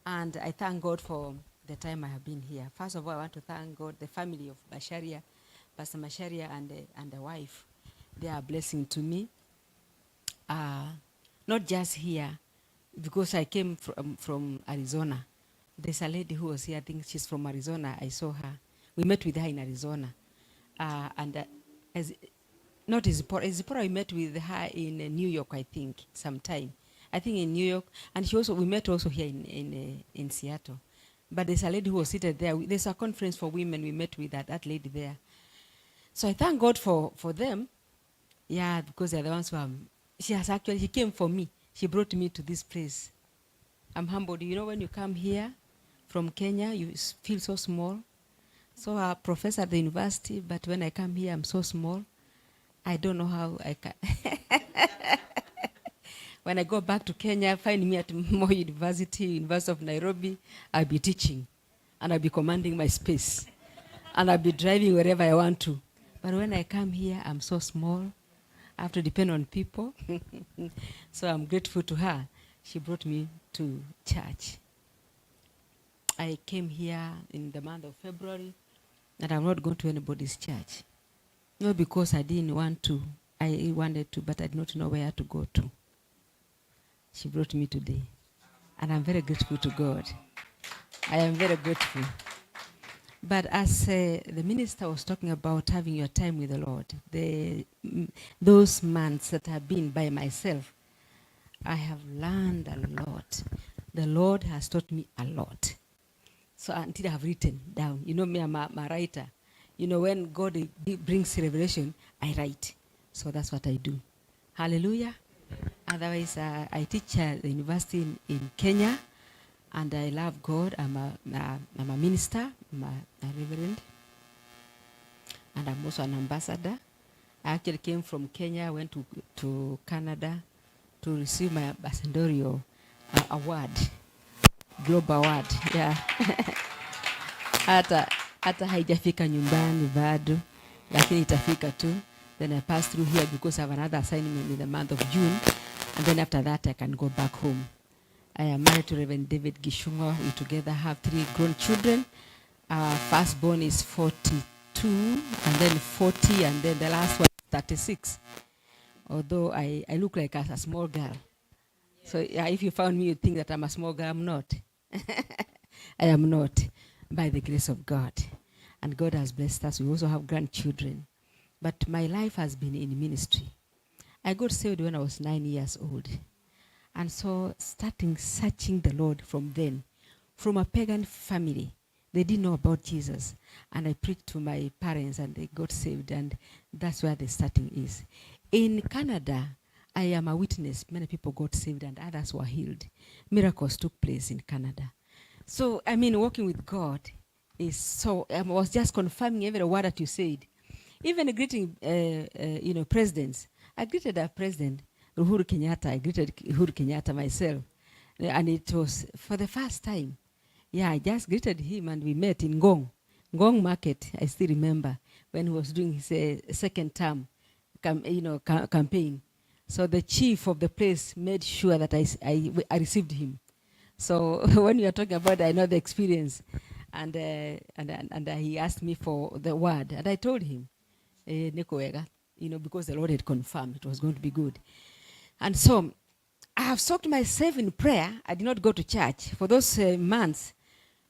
And I thank God for the time I have been here. First of all, I want to thank God, the family of Basharia, Pastor Masharia and the wife. They are a blessing to me. Not just here, because I came from Arizona. There's a lady who was here, I think she's from Arizona. I saw her. We met with her in Arizona. Not Zipporah, we met with her in New York, I think, sometime. I think in New York, and we met also here in Seattle. But there's a lady who was seated there. There's a conference for women. We met with that lady there. So I thank God for them. Yeah, because they're the ones who she came for me. She brought me to this place. I'm humbled. You know, when you come here from Kenya, you feel so small. So a professor at the university, but when I come here, I'm so small. I don't know how I can. When I go back to Kenya, find me at Moi University of Nairobi, I'll be teaching. And I'll be commanding my space. And I'll be driving wherever I want to. But when I come here, I'm so small. I have to depend on people. So I'm grateful to her. She brought me to church. I came here in the month of February, and I'm not going to anybody's church. Not because I didn't want to. I wanted to, but I did not know where to go to. She brought me today. And I'm very grateful to God. I am very grateful. But as the minister was talking about having your time with the Lord, those months that have been by myself, I have learned a lot. The Lord has taught me a lot. So until I have written down, you know me, I'm a writer. You know, when God brings revelation, I write. So that's what I do. Hallelujah. Otherwise, I teach at the university in Kenya, and I love God. I'm a minister, I'm a reverend, and I'm also an ambassador. I actually came from Kenya, went to Canada to receive my ambassadorial award, global award. Yeah. hata haijafika nyumbani bado, lakini itafika tu. Then I pass through here because I have another assignment in the month of June, and then after that I can go back home. I am married to Reverend David Gishunga. We together have 3 grown children. Our firstborn is 42, and then 40, and then the last one 36. Although I look like a small girl. So yeah, if you found me, you'd think that I'm a small girl. I'm not. I am not, by the grace of God. And God has blessed us. We also have grandchildren. But my life has been in ministry. I got saved when I was 9 years old. And so starting searching the Lord from then, from a pagan family, they didn't know about Jesus. And I preached to my parents and they got saved, and that's where the starting is. In Canada, I am a witness. Many people got saved and others were healed. Miracles took place in Canada. So, I mean, walking with God is so, I was just confirming every word that you said. Even greeting, presidents. I greeted a president, Uhuru Kenyatta. I greeted Uhuru Kenyatta myself. And it was for the first time. Yeah, I just greeted him and we met in Ngong Market. I still remember when he was doing his second term campaign. So the chief of the place made sure that I received him. So when you are talking about, I know the experience. And he asked me for the word. And I told him, because the Lord had confirmed it was going to be good. And so I have soaked myself in prayer. I did not go to church for those months.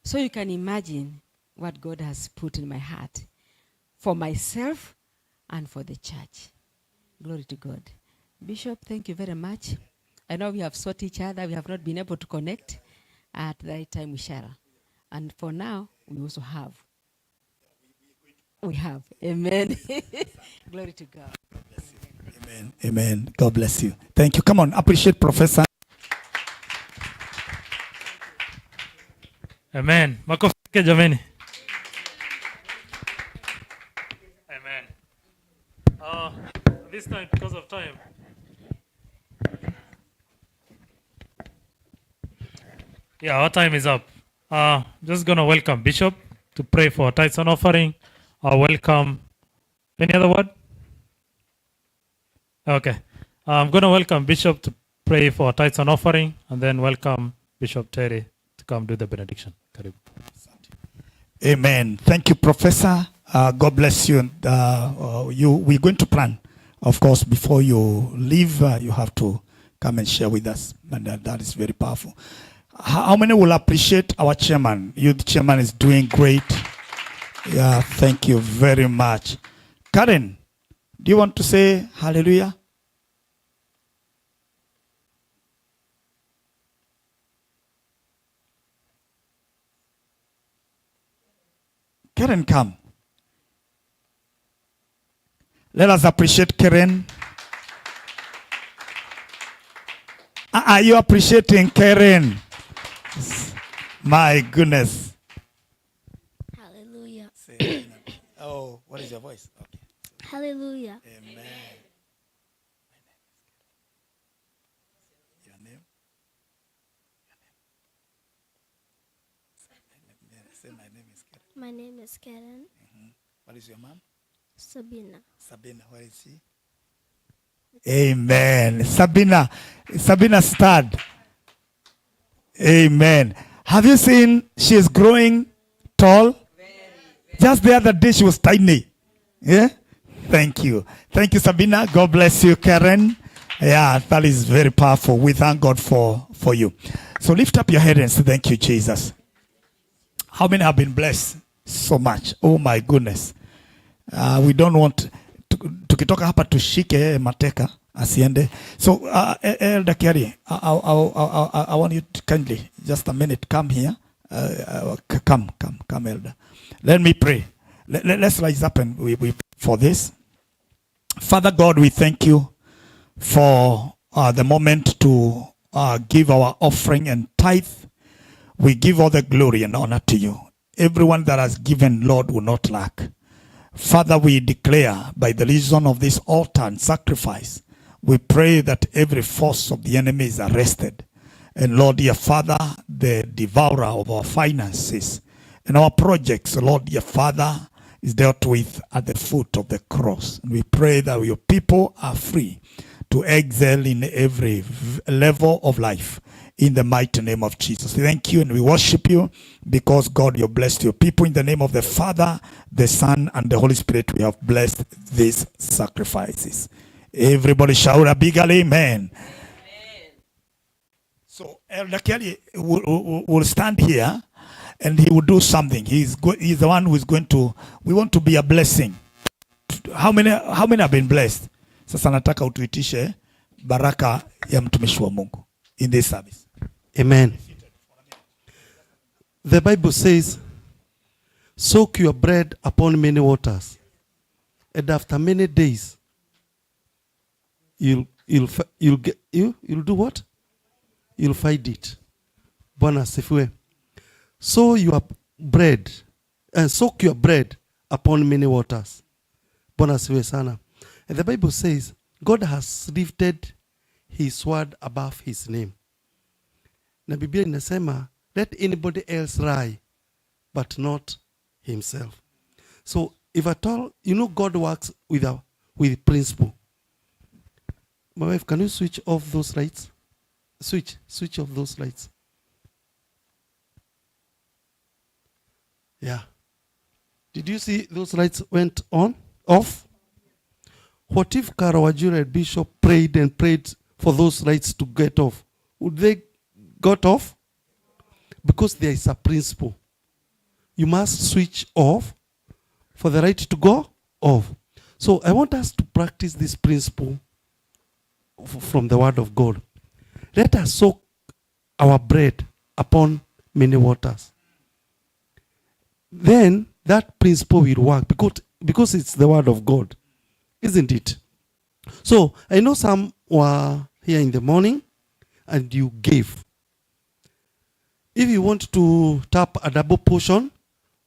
So you can imagine what God has put in my heart for myself and for the church. Glory to God. Bishop, thank you very much. I know we have sought each other. We have not been able to connect. At the right time we shall. And for now, we also have. We have. Amen. Glory to God. Amen. Amen. God bless you. Thank you. Come on, appreciate Professor. Amen. Makofi yake jameni. Amen. This time, because of time. Yeah, our time is up. Just going to welcome Bishop to pray for tithes and offering. Welcome. Any other word? Okay. I'm going to welcome Bishop to pray for tithes and offering, and then welcome Bishop Terry to come do the benediction. Amen. Thank you, Professor. God bless you. We're going to plan. Of course, before you leave, you have to come and share with us. And that is very powerful. How many will appreciate our chairman? Youth chairman is doing great. Yeah, thank you very much. Karen, do you want to say hallelujah? Karen, come. Let us appreciate Karen. Are you appreciating Karen? My goodness. Hallelujah. Oh, what is your voice? Okay. Hallelujah. Amen. Your name? Say my name is Karen. My name is Karen. What is your mom? Sabina. Sabina, where is she? Amen. Sabina stud. Amen. Have you seen she is growing tall? Just the other day she was tiny. Yeah? Thank you. Thank you, Sabina. God bless you, Karen. Yeah, that is very powerful. We thank God for you. So lift up your head and say, thank you, Jesus. How many have been blessed so much. Oh my goodness. We don't want tukitoka hapa tushike mateka asiende. So Elder Kiari, I want you to kindly just a minute come here. Come Elder. Let me pray. Let's rise up and we pray for this. Father God, we thank you for the moment to give our offering and tithe. We give all the glory and honor to you. Everyone that has given, Lord, will not lack. Father, we declare by the reason of this altar and sacrifice, we pray that every force of the enemy is arrested. And Lord, dear Father, the devourer of our finances and our projects, Lord, dear Father, is dealt with at the foot of the cross. And we pray that your people are free to excel in every level of life. In the mighty name of Jesus. Thank you and we worship you because God, you blessed your people. In the name of the Father, the Son, and the Holy Spirit, we have blessed these sacrifices. Everybody shout a big amen. So Elder Kelly will stand here and he will do something. He's the one who is going to, we want to be a blessing. How many have been blessed? Sasa nataka utuitishe baraka ya mtumishi wa Mungu in this service. Amen. The Bible says, soak your bread upon many waters, and after many days, you'll do what? You'll find it. Bwana asifiwe. Soak your bread upon many waters. Bwana asifiwe sana. And the Bible says, God has lifted his word above his name. Na Biblia inasema, let anybody else lie, but not himself. So if at all, God works with principle. My wife, can you switch off those lights? Switch off those lights. Yeah. Did you see those lights went off? What if Kara Wajura and Bishop prayed for those lights to get off? Would they got off? Because there is a principle. You must switch off for the light to go off. So I want us to practice this principle from the word of God. Let us soak our bread upon many waters. Then that principle will work because it's the word of God. Isn't it? So I know some were here in the morning and you gave. If you want to tap a double portion,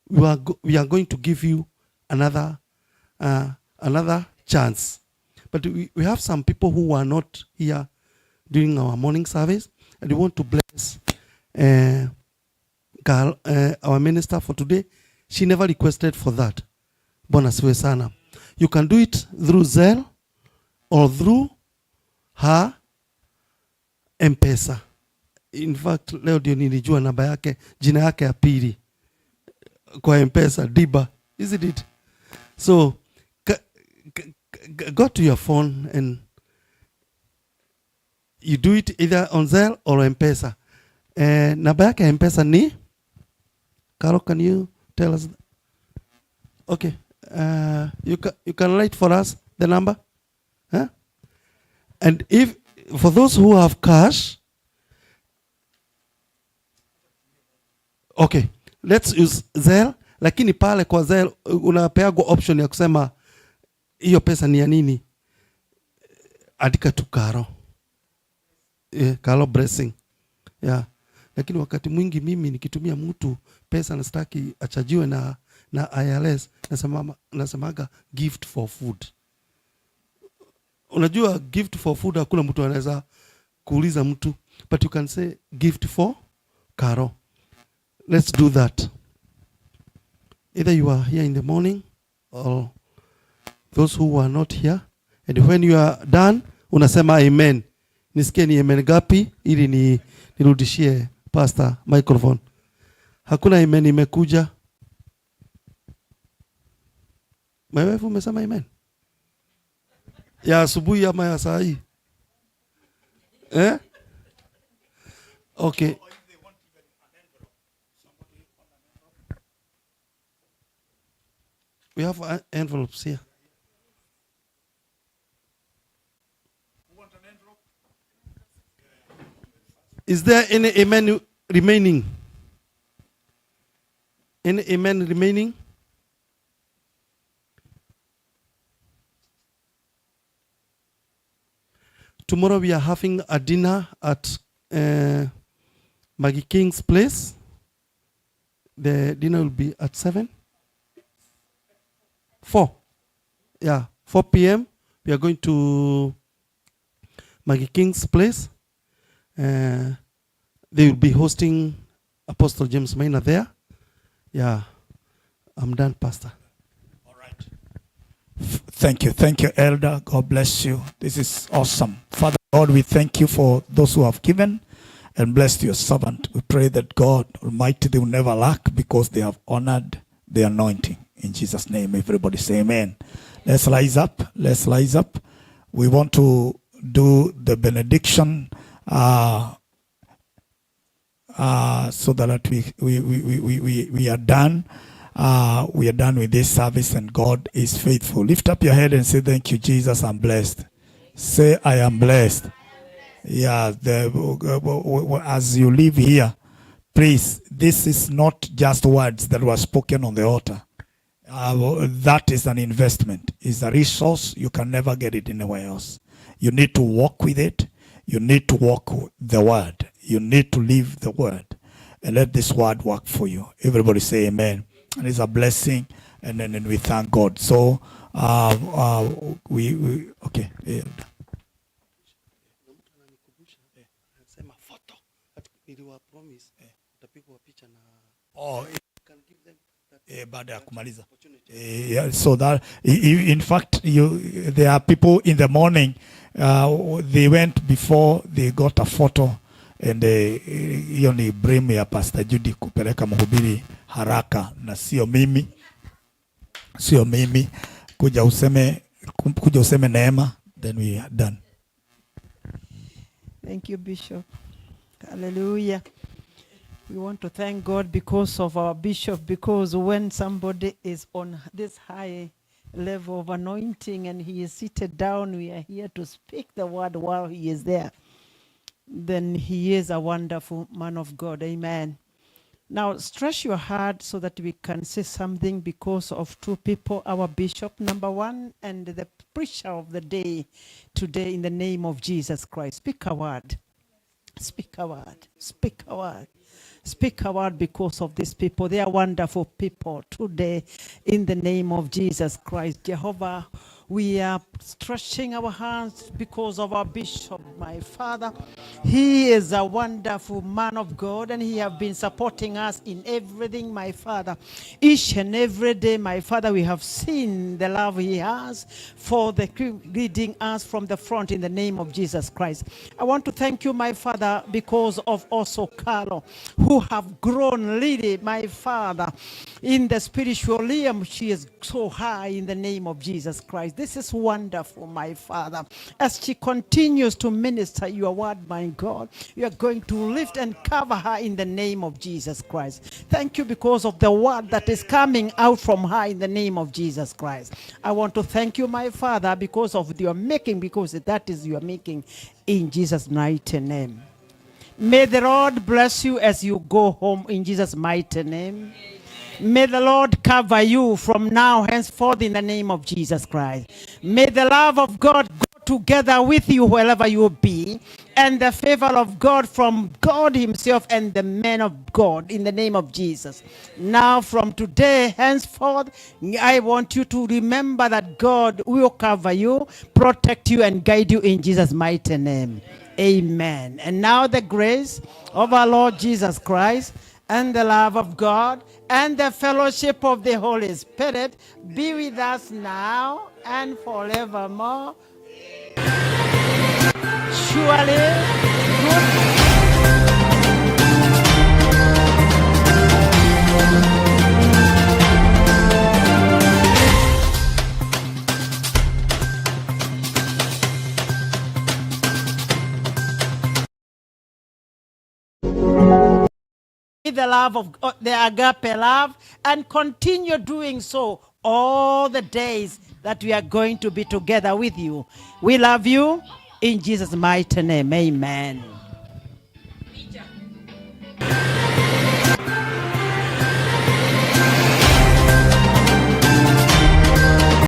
we are going to give you another chance. But we have some people who are not here during our morning service, and we want to bless our minister for today. She never requested for that. Bwana asifiwe sana. You can do it through Zelle or through her M-Pesa. In fact, leo ndio nilijua namba yake, jina yake ya pili kwa M-Pesa, Diba. Isn't it? So, go to your phone and you do it either on Zelle or M-Pesa. Namba yake ya M-Pesa ni? Carol, can you tell us? Okay. You can write for us the number. Huh? And if for those who have cash, okay, let's use Zelle. Lakini pale kwa Zelle unapeagwa option ya kusema hiyo pesa ni ya nini. Andika tu Karo. Karo blessing. Yeah. Lakini wakati mwingi mimi nikitumia mtu pesa na sitaki achajiwe na IRS, nasemaga gift for food. Unajua gift for food hakuna mtu anaweza kuuliza mtu, but you can say gift for Karo. Let's do that. Either you are here in the morning or those who are not here. And when you are done, unasema amen. Nisikie ni amen gapi ili nirudishie pastor microphone. Hakuna amen imekuja. My wife umesema amen. Ya asubuhi ama ya saa hii? Okay. We have envelopes here. Is there any amen remaining? Any amen remaining? Tomorrow we are having a dinner at Maggie King's place. The dinner will be at 7? 4. Yeah, 4 p.m. We are going to Maggie King's place. They will be hosting Apostle James Maynard there. Yeah, I'm done, Pastor. All right. Thank you, Elder. God bless you. This is awesome. Father God, we thank you for those who have given and blessed your servant. We pray that God Almighty, they will never lack because they have honored the anointing. In Jesus' name, everybody say amen. Let's rise up. Let's rise up. We want to do the benediction so that we are done. We are done with this service, and God is faithful. Lift up your head and say, thank you, Jesus, I'm blessed. Say, I am blessed. Yeah, as you live here, please, this is not just words that were spoken on the altar. That is an investment. It's a resource. You can never get it anywhere else. You need to walk with it. You need to walk with the word. You need to live the word. And let this word work for you. Everybody say amen. And it's a blessing. And then we thank God. So, okay. Oh, baada ya kumaliza. So that in fact there are people in the morning they went before they got a photo, and hiyo ni brim ya Pastor Judy kupeleka mhubiri haraka, na sio mimi kuja useme neema, then we are done. Thank you, Bishop. Hallelujah. We want to thank God because of our bishop, because when somebody is on this high level of anointing and he is seated down, we are here to speak the word while he is there, then he is a wonderful man of God. Amen. Now, stretch your heart so that we can say something because of two people, our bishop, number one, and the preacher of the day today, in the name of Jesus Christ. Speak a word. Speak a word. Speak a word. Speak a word because of these people. They are wonderful people today in the name of Jesus Christ. Jehovah, we are stretching our hands because of our bishop, my father. He is a wonderful man of God, and he has been supporting us in everything, my father. Each and every day, my father, we have seen the love he has for the leading us from the front in the name of Jesus Christ. I want to thank you, my father, because of also Carlo, who have grown really, my father, in the spiritual realm. She is so high in the name of Jesus Christ. This is wonderful, my Father. As she continues to minister your word, my God, you are going to lift and cover her in the name of Jesus Christ. Thank you because of the word that is coming out from her in the name of Jesus Christ. I want to thank you, my Father, because of your making, because that is your making, in Jesus' mighty name. May the Lord bless you as you go home in Jesus' mighty name. May the Lord cover you from now henceforth in the name of Jesus Christ. May the love of God go together with you wherever you be, and the favor of God from God himself and the men of God in the name of Jesus. Now from today henceforth, I want you to remember that God will cover you, protect you, and guide you in Jesus' mighty name. Amen. And now the grace of our Lord Jesus Christ and the love of God and the fellowship of the Holy Spirit be with us now and forevermore. Surely, the love of God, the agape love, and continue doing so all the days that we are going to be together with you. We love you in Jesus' mighty name. Amen.